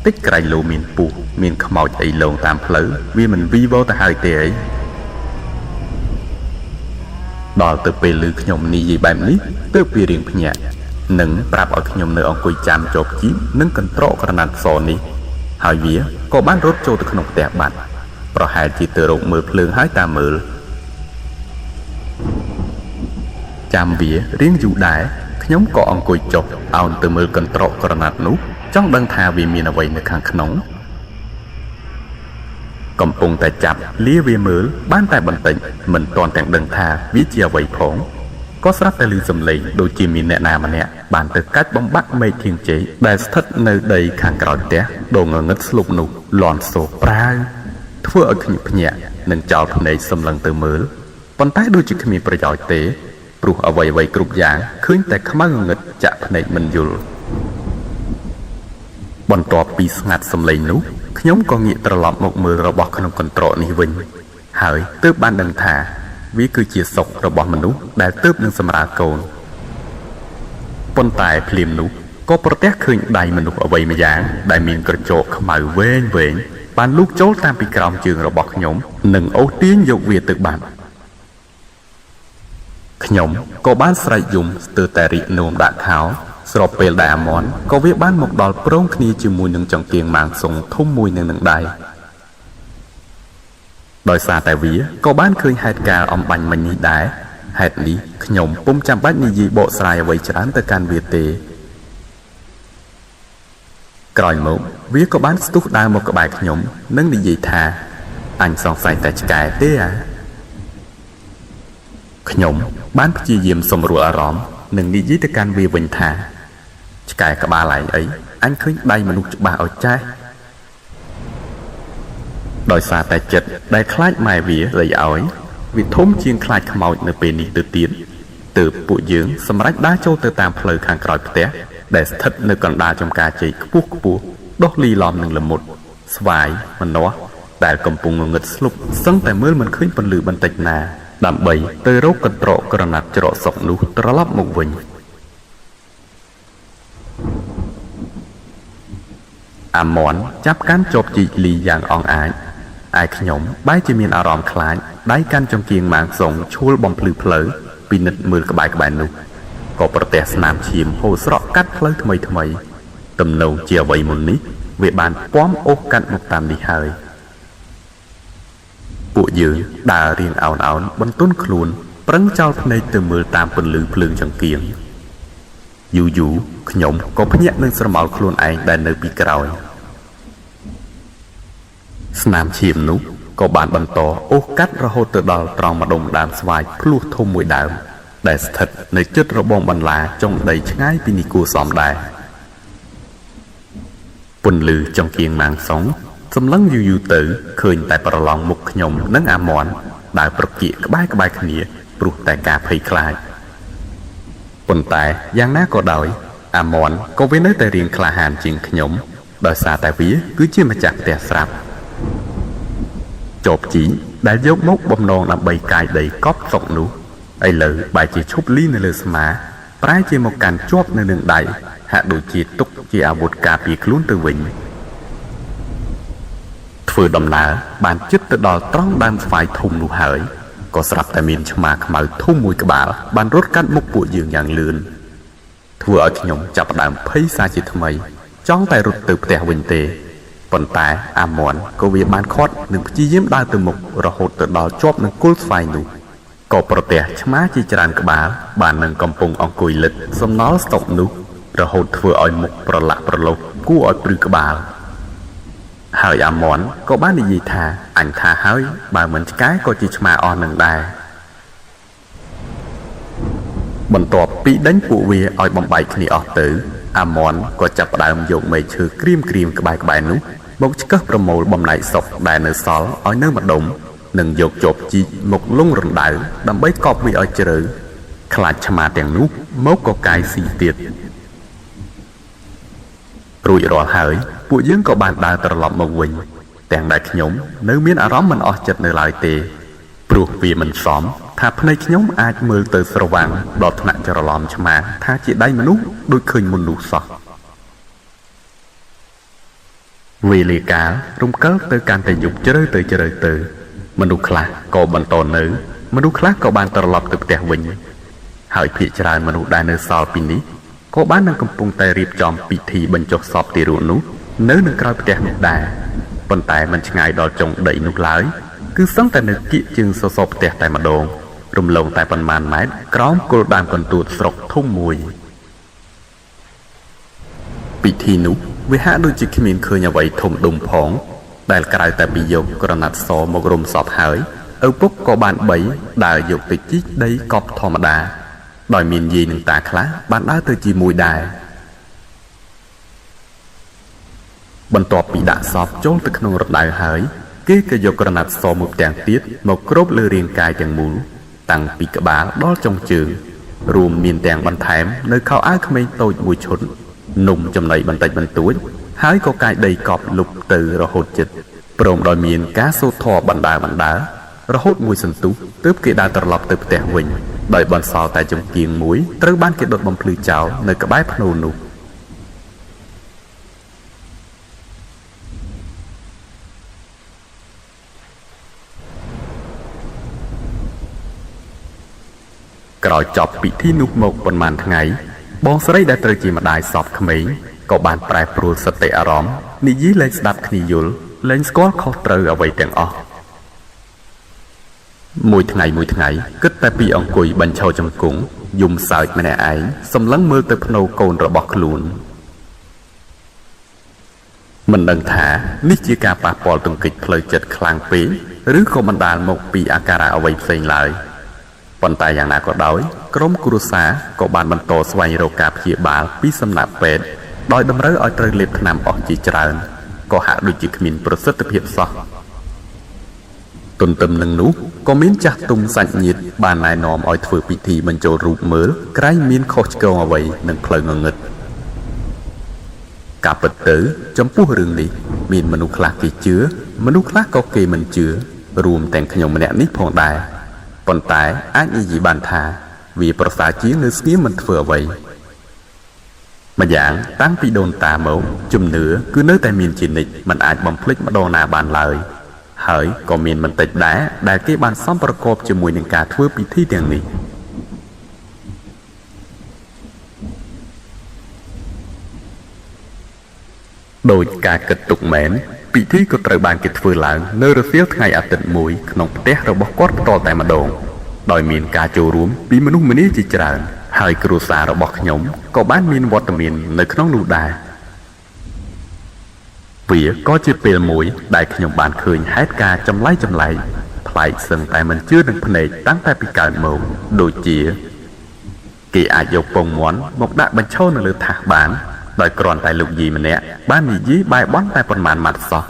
[SPEAKER 1] តិចក្រែងលោមានពស់មានខ្មោចអីលងតាមផ្លូវវាមិនវីវទៅហើយទេអីដល់ទៅពេលឮខ្ញុំនិយាយបែបនេះទើបវារៀងភ្ញាក់និងប្រាប់ឲ្យខ្ញុំនៅអង្គុយចាំជាប់ជីបនិងកន្ត្រកក្រណាត់សនេះហើយវាក៏បានរត់ចូលទៅក្នុងផ្ទះបាត់ប្រហែលជាទៅរកមើលភ្លើងហើយតាមមើលចាំវារៀងយូរដែរខ្ញុំក៏អង្គុយចុះអោនទៅមើលកន្ត្រកក្រណាត់នោះចង់ដឹងថាវាមានអ្វីនៅខាងក្នុងកំពុងតែចាប់លាវាមើលបានតែបន្តិចមិនទាន់ទាំងដឹងថាវាជាអ្វីផងក៏ស្រាប់តែឮសំឡេងដូចជាមានអ្នកណាម្នាក់បានទៅកាច់បំបាក់មេឃធាងជ័យដែលស្ថិតនៅដីខាងក្រោយផ្ទះដងងឹតស្លុបនោះលន់សូប្រាវធ្វើឲ្យខ្ញុំភ្ញាក់និងចោលភ្នែកសម្លឹងទៅមើលប៉ុន្តែដូចជាគ្មានប្រយោជន៍ទេព្រោះអ្វីៗគ្រប់យ៉ាងឃើញតែខ្មៅងងឹតចាក់ភ្នែកមិនយល់បន្ទាប់ពីស្ងាត់សំឡេងនោះខ្ញុំក៏ងាកត្រឡប់មកមើលរបស់ក្នុងកន្ត្រកនេះវិញហើយទើបបានដឹងថាវាគឺជាសុខរបស់មនុស្សដែលទើបនឹងសម្រាលកូនប៉ុន្តែភ្លាមនោះក៏ប្រទះឃើញដៃមនុស្សអ្វីម្យ៉ាងដែលមានក្រចកខ្មៅវែងបានលូកចូលតាមពីក្រោមជើងរបស់ខ្ញុំនិងអូសទាញយកវាទៅបាត់ខ្ញុំក៏បានស្រែកយំស្ទើរតែរីកនោមដាក់ខោស្របពេលដែលអាមនក៏វាបានមកដល់ព្រមគ្នាជាមួយនឹងចង្កៀងម៉ាងសុងធំមួយនឹងដៃដោយសារតែវាក៏បានឃើញហេតុការណ៍អំបញ្ញមិញនេះដែរហេតុនេះខ្ញុំពុំចាំបាច់និយាយបកស្រាយអ្វីច្រើនទៅកាន់វាទេក្រោយមកវាក៏បានស្ទុះដើរមកក្បែរខ្ញុំនិងនិយាយថាអញសង្ស័យតែឆ្កែទេខ្ញុំបានព្យាយាមសម្រួលអារម្មណ៍និងនិយាយទៅកាន់វាវិញថាឆ្កែក្បាលឯងអីអញឃើញដៃមនុស្សច្បាស់ឲ្យចេះដោយសារតែចិត្តដែលខ្លាចម៉ែវាលៃឲ្យវាធំជាងខ្លាចខ្មោចនៅពេលនេះទៅទៀតទើបពួកយើងសម្រេចដើរចូលទៅតាមផ្លូវខាងក្រោយផ្ទះដែលស្ថិតនៅកណ្ដាលចំការជ័យខ្ពស់ដុះលីឡំនឹងល្មុតស្វាយម្នាស់ដែលកំពុងងងឹតស្លុបសឹងតែមើលមិនឃើញពន្លឺបន្តិចណាដើម្បីទៅរកកន្ត្រកក្រណាត់ច្រកសុកនោះត្រឡប់មកវិញអាមនចាប់កាន់ជាប់ជីកលីយ៉ាងអង់អាចឯខ្ញុំបែរជាមានអារម្មណ៍ខ្លាចដៃកាន់ចង្កៀងម៉ាងសុងឈួលបំភ្លឺផ្លូវពិនិត្យមើលក្បែរនោះក៏ប្រទះស្នាមឈាមហូរស្រក់កាត់ផ្លូវថ្មីទំនងជាអ្វីមុននេះវាបានពំអូសកាត់មកតាមនេះហើយពួកយើងដើររៀងអោនបន្ទន់ខ្លួនប្រឹងចោលភ្នែកទៅមើលតាមពន្លឺភ្លើងចង្កៀងយូរខ្ញុំក៏ភ្ញាក់នឹងស្រមោលខ្លួនឯងដែលនៅពីក្រោយស្នាមឈាមនោះក៏បានបន្តអូសកាត់រហូតទៅដល់ត្រង់ម្ដុំដើមស្វាយភ្លោះធំមួយដើមដែលស្ថិតនៅជិតរបងបន្លាចុងដីឆ្ងាយពីនីគូសំដែរពន្លឺចង្កៀងម៉ាងសុងសម្លឹងយូរទៅឃើញតែប្រឡងមុខខ្ញុំនិងអាមនដើរប្រកៀកក្បែរគ្នា ព្រោះតែការភ័យខ្លាចប៉ុន្តែយ៉ាងណាក៏ដោយអាមនក៏វានៅតែរៀងក្លាហានជាងខ្ញុំដោយសារតែវាគឺជាម្ចាស់ផ្ទះស្រាប់ចបជីដែលយកមកបំណងដើម្បីកាយដីកប់សុកនោះឥឡូវបែរជាឈប់លីនៅលើស្មាប្រែជាមកកាន់ជាប់នៅនឹងដៃហាក់ដូចជាទុកជាអាវុធការពារខ្លួនទៅវិញធ្វើដំណើរបានជិតទៅដល់ត្រង់ដើមស្វាយធំនោះហើយក៏ស្រាប់តែមានឆ្មាខ្មៅធំមួយក្បាលបានរត់កាត់មុខពួកយើងយ៉ាងលឿនធ្វើឲ្យខ្ញុំចាប់ផ្ដើមភ័យសាជាថ្មីចង់តែរត់ទៅផ្ទះវិញទេប៉ុន្តែអាមនក៏វាបានខាត់និងព្យាយាមដើរទៅមុខរហូតទៅដល់ជាប់នឹងគល់ស្វាយនោះក៏ប្រទះឆ្មាជាច្រើនក្បាលបាននឹងកំពុងអង្គុយលិតសំណល់ស្តុកនោះរហូតធ្វើឲ្យមុខប្រឡាក់ប្រឡូសគួរឲ្យព្រឺក្បាលហើយអាមនក៏បាននិយាយថាអញថាហើយបើមិនឆ្កែក៏ជាឆ្មាអស់នឹងដែរបន្ទាប់ពីដេញពួកវាឲ្យបំបែកគ្នាអស់ទៅអាមនក៏ចាប់ផ្ដើមយកមែកឈើក្រៀមក្បែរនោះមកឆ្កឹះប្រមូលបំណែកសុកដែលនៅសល់ឲ្យនៅម្ដុំនិងយកជបជីកមកលុងរណ្ដៅដើម្បីកប់វាឲ្យជ្រៅខ្លាចឆ្មាទាំងនោះមកកកាយស៊ីទៀតរួចរាល់ហើយពួកយើងក៏បានដើរត្រឡប់មកវិញទាំងដែលខ្ញុំនៅមានអារម្មណ៍មិនអស់ចិត្តនៅឡើយទេព្រោះវាមិនសមថាភ្នែកខ្ញុំអាចមើលទៅស្រវាំងដល់ថ្នាក់ច្រឡំឆ្មាថាជាដៃមនុស្សដូចឃើញមុននោះសោះវេលាកាលរំកិលទៅកាន់តែយប់ជ្រៅទៅមនុស្សខ្លះក៏បន្តនៅមនុស្សខ្លះក៏បានត្រឡប់ទៅផ្ទះវិញហើយភាគច្រើនមនុស្សដែលនៅសល់ពីនេះក៏បាននឹងកំពុងតែរៀបចំពិធីបញ្ចុះសពទារកនោះនៅនឹងក្រោយផ្ទះនោះដែរប៉ុន្តែមិនឆ្ងាយដល់ចុងដីនោះឡើយគឺសឹងតែនៅគៀកជើងសសរផ្ទះតែម្ដងរំលងតែប៉ុន្មានម៉ែត្រក្រោមគល់ដើមកន្ទួតស្រុកធំមួយពិធីនោះវាហាក់ដូចជាគ្មានឃើញអ្វីធំដុំផងដែលក្រៅតែពីយកក្រណាត់សមករំសពហើយឪពុកក៏បានបីដើរយកទៅជីកដីកប់ធម្មតាដោយមានយាយនិងតាខ្លះបានដើរទៅជាមួយដែរបន្ទាប់ពីដាក់សពចូលទៅក្នុងរណ្ដៅហើយគេក៏យកក្រណាត់សមួយផ្ទាំងទៀតមកគ្របលើរាងកាយទាំងមូលតាំងពីក្បាលដល់ចុងជើងរួមមានទាំងបន្ថែមនៅខោអាវក្មេងតូចមួយឈុតនំចំណីបន្តិចបន្តួចហើយក៏កាយដីកប់លុបទៅរហូតជិតព្រមដោយមានការសូត្រធម៌បណ្ដើររហូតមួយសន្ទុះទើបគេដើរត្រឡប់ទៅផ្ទះវិញដោយបន្សល់តែចង្កៀងមួយត្រូវបានគេដុតបំភ្លឺចោលនៅក្បែរភ្នូនោះក្រោយចប់ពិធីនោះមកប៉ុន្មានថ្ងៃបងស្រីដែលត្រូវជាម្ដាយសពក្មេងក៏បានប្រែប្រួលសតិអារម្មណ៍និយាយលែងស្ដាប់គ្នាយល់លែងស្គាល់ខុសត្រូវអ្វីទាំងអស់មួយថ្ងៃគិតតែពីអង្គុយបញ្ឈរជង្គង់យំសើចម្នាក់ឯងសម្លឹងមើលទៅភ្នូកូនរបស់ខ្លួនមិនដឹងថានេះជាការប៉ះពាល់ទង្គិចផ្លូវចិត្តខ្លាំងពេកឬក៏បណ្ដាលមកពីអាការៈអ្វីផ្សេងឡើយប៉ុន្តែយ៉ាងណាក៏ដោយក្រុមគ្រួសារក៏បានបន្តស្វែងរកការព្យាបាលពីសំណាក់ពេទ្យដោយតម្រូវឲ្យត្រូវលេបថ្នាំអស់ជាច្រើនក៏ហាក់ដូចជាគ្មានប្រសិទ្ធភាពសោះទន្ទឹមនឹងនោះក៏មានចាស់ទុំសាច់ញាតិបានណែនាំឲ្យធ្វើពិធីបញ្ចូលរូបមើលក្រែងមានខុសឆ្គងអ្វីនឹងផ្លូវងងឹតការពិតទៅចំពោះរឿងនេះមានមនុស្សខ្លះគេជឿមនុស្សខ្លះក៏គេមិនជឿរួមទាំងខ្ញុំម្នាក់នេះផងដែរប៉ុន្តែអាចនិយាយបានថាវាប្រសើរជាងនៅស្ងៀមមិនធ្វើអ្វីម្យ៉ាងតាំងពីដូនតាមកជំនឿគឺនៅតែមានជានិច្ចមិនអាចបំភ្លេចម្ដងណាបានឡើយហើយក៏មានមិនតិចដែរដែលគេបានសំប្រកបជាមួយនឹងការធ្វើពិធីទាំងនេះដោយការគិតទុកមែនពិធីក៏ត្រូវបានគេធ្វើឡើងនៅរសៀលថ្ងៃអាទិត្យមួយក្នុងផ្ទះរបស់គាត់ផ្ទាល់តែម្ដងដោយមានការចូលរួមពីមនុស្សម្នាជាច្រើនហើយគ្រួសាររបស់ខ្ញុំក៏បានមានវត្តមាននៅក្នុងនោះដែរវាក៏ជាពេលមួយដែលខ្ញុំបានឃើញហេតុការណ៍ចម្លែកប្លែកសឹងតែមិនជឿនឹងភ្នែកតាំងតែពីកើតមកដូចជាគេអាចយកពងមាន់មកដាក់បញ្ឈរនៅលើថាសបានដោយគ្រាន់តែលោកយាយម្នាក់បាននិយាយបែបបន់តែប៉ុន្មានម៉ាត់សោះ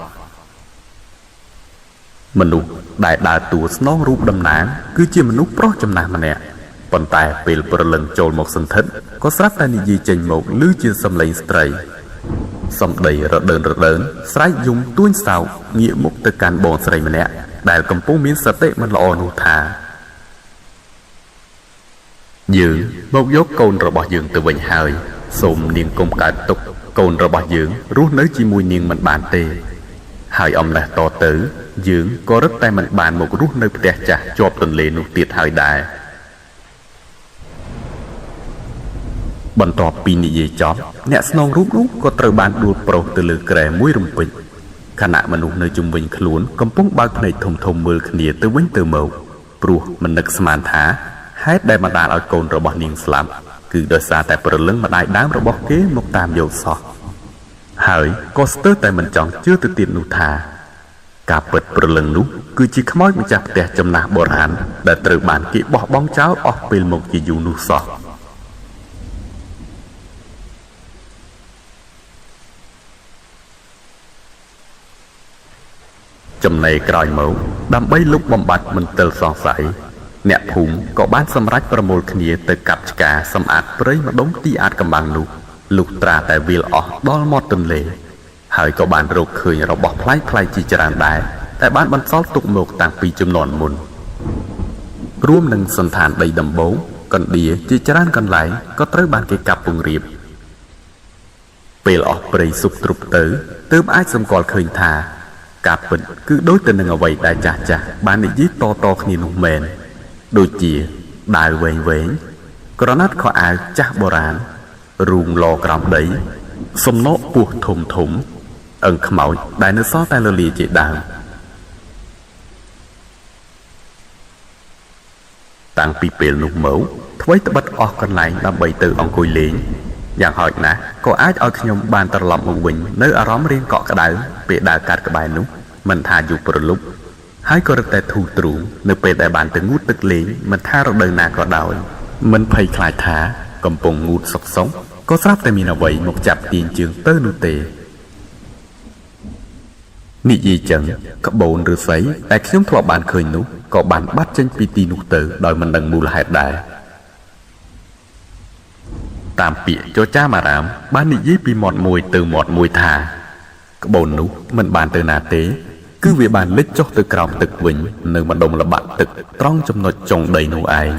[SPEAKER 1] មនុស្សដែលដើរតួស្នងរូបតំណាងគឺជាមនុស្សប្រុសចំណាស់ម្នាក់ប៉ុន្តែពេលប្រលឹងចូលមកសន្ធិដ្ឋក៏ស្រាប់តែនិយាយចេញមកឮជាសំឡេងស្ត្រីសំដីរដើនស្រែកយំទួញសោកងាកមុខទៅកាន់បងស្រីម្នាក់ដែលកំពុងមានសតិមិនល្អនោះថាយើងមកយកកូនរបស់យើងទៅវិញហើយសូមនាងកុំកើតទុក្ខកូនរបស់យើងរស់នៅជាមួយនាងមិនបានទេហើយអំឡេះតទៅយើងក៏រឹតតែមិនបានមករស់នៅផ្ទះចាស់ជាប់ទន្លេនោះទៀតហើយដែរបន្ទាប់ពីនិយាយចប់អ្នកស្នងរូបនោះក៏ត្រូវបានដួលប្រុសទៅលើគ្រែមួយរំពេចខណៈមនុស្សនៅជុំវិញខ្លួនកំពុងបើកភ្នែកធំមើលគ្នាទៅវិញទៅមកព្រោះមិននឹកស្មានថាហេតុដែលបណ្ដាលឲ្យកូនរបស់នាងស្លាប់គឺដោយសារតែព្រលឹងម្ដាយដើមរបស់គេមកតាមយកសោះហើយក៏ស្ទើរតែមិនចង់ជឿទៅទៀតនោះថាការពិតព្រលឹងនោះគឺជាខ្មោចម្ចាស់ផ្ទះចំណាស់បុរាណដែលត្រូវបានគេបោះបង់ចោលអស់ពេលមកជាយូរនោះសោះចំណែកក្រោយមកដើម្បីលុបបំបាត់មន្ទិលសង្ស័យអ្នកភូមិក៏បានសម្រេចប្រមូលគ្នាទៅកាប់ឆ្ការសម្អាតព្រៃម្ដុំទីអាតកំបាំងនោះលុះត្រាតែវាលអស់ដល់មាត់ទន្លេហើយក៏បានរកឃើញរបស់ប្លែកជាច្រើនដែរតែបានបន្សល់ទុកមកតាំងពីជំនាន់មុនរួមនឹងសន្តានដីដំបូងកណ្ដៀជាច្រើនកន្លែងក៏ត្រូវបានគេកាប់ពង្រាបពេលអស់ព្រៃសុបទ្រុបទៅទើបអាចសម្គាល់ឃើញថាការពិតគឺដូចទៅនឹងអ្វីដែលចាស់បាននិយាយតគ្នានោះមែនដូចជាដាវវែងក្រណាត់ខោអាវចាស់បុរាណរូងឡក្រោមដីសំណក់ពោះធំអឹងខ្មោចដែលនៅសល់តែលលាជាដើមតាំងពីពេលនោះមកថ្មីត្បិតអស់កន្លែងដើម្បីទៅអង្គុយលេងយ៉ាងហោចណាស់ក៏អាចឲ្យខ្ញុំបានត្រឡប់មកវិញនៅអារម្មណ៍រៀងកក់ក្ដៅពេលដើរកាត់ក្បែរនោះមិនថាយប់ព្រលប់ហើយក៏រឹតតែធូរទ្រូងនៅពេលដែលបានទៅងូតទឹកលេងមិនថារដូវណាក៏ដោយមិនភ័យខ្លាចថាកំពុងងូតសុកក៏ស្រាប់តែមានអ្វីមកចាប់ទាញជើងទៅនោះទេនិយាយចឹងក្បូនឫស្សីដែលខ្ញុំធ្លាប់បានឃើញនោះក៏បានបាត់ចេញពីទីនោះទៅដោយមិនដឹងមូលហេតុដែរតាមពាក្យចចាមអារាមបាននិយាយពីមាត់មួយទៅមាត់មួយថាក្បូននោះមិនបានទៅណាទេគឺវាបានលិចចុះទៅក្រោមទឹកវិញនៅម្ដុំល្បាក់ទឹកត្រង់ចំណុចចុងដីនោះឯង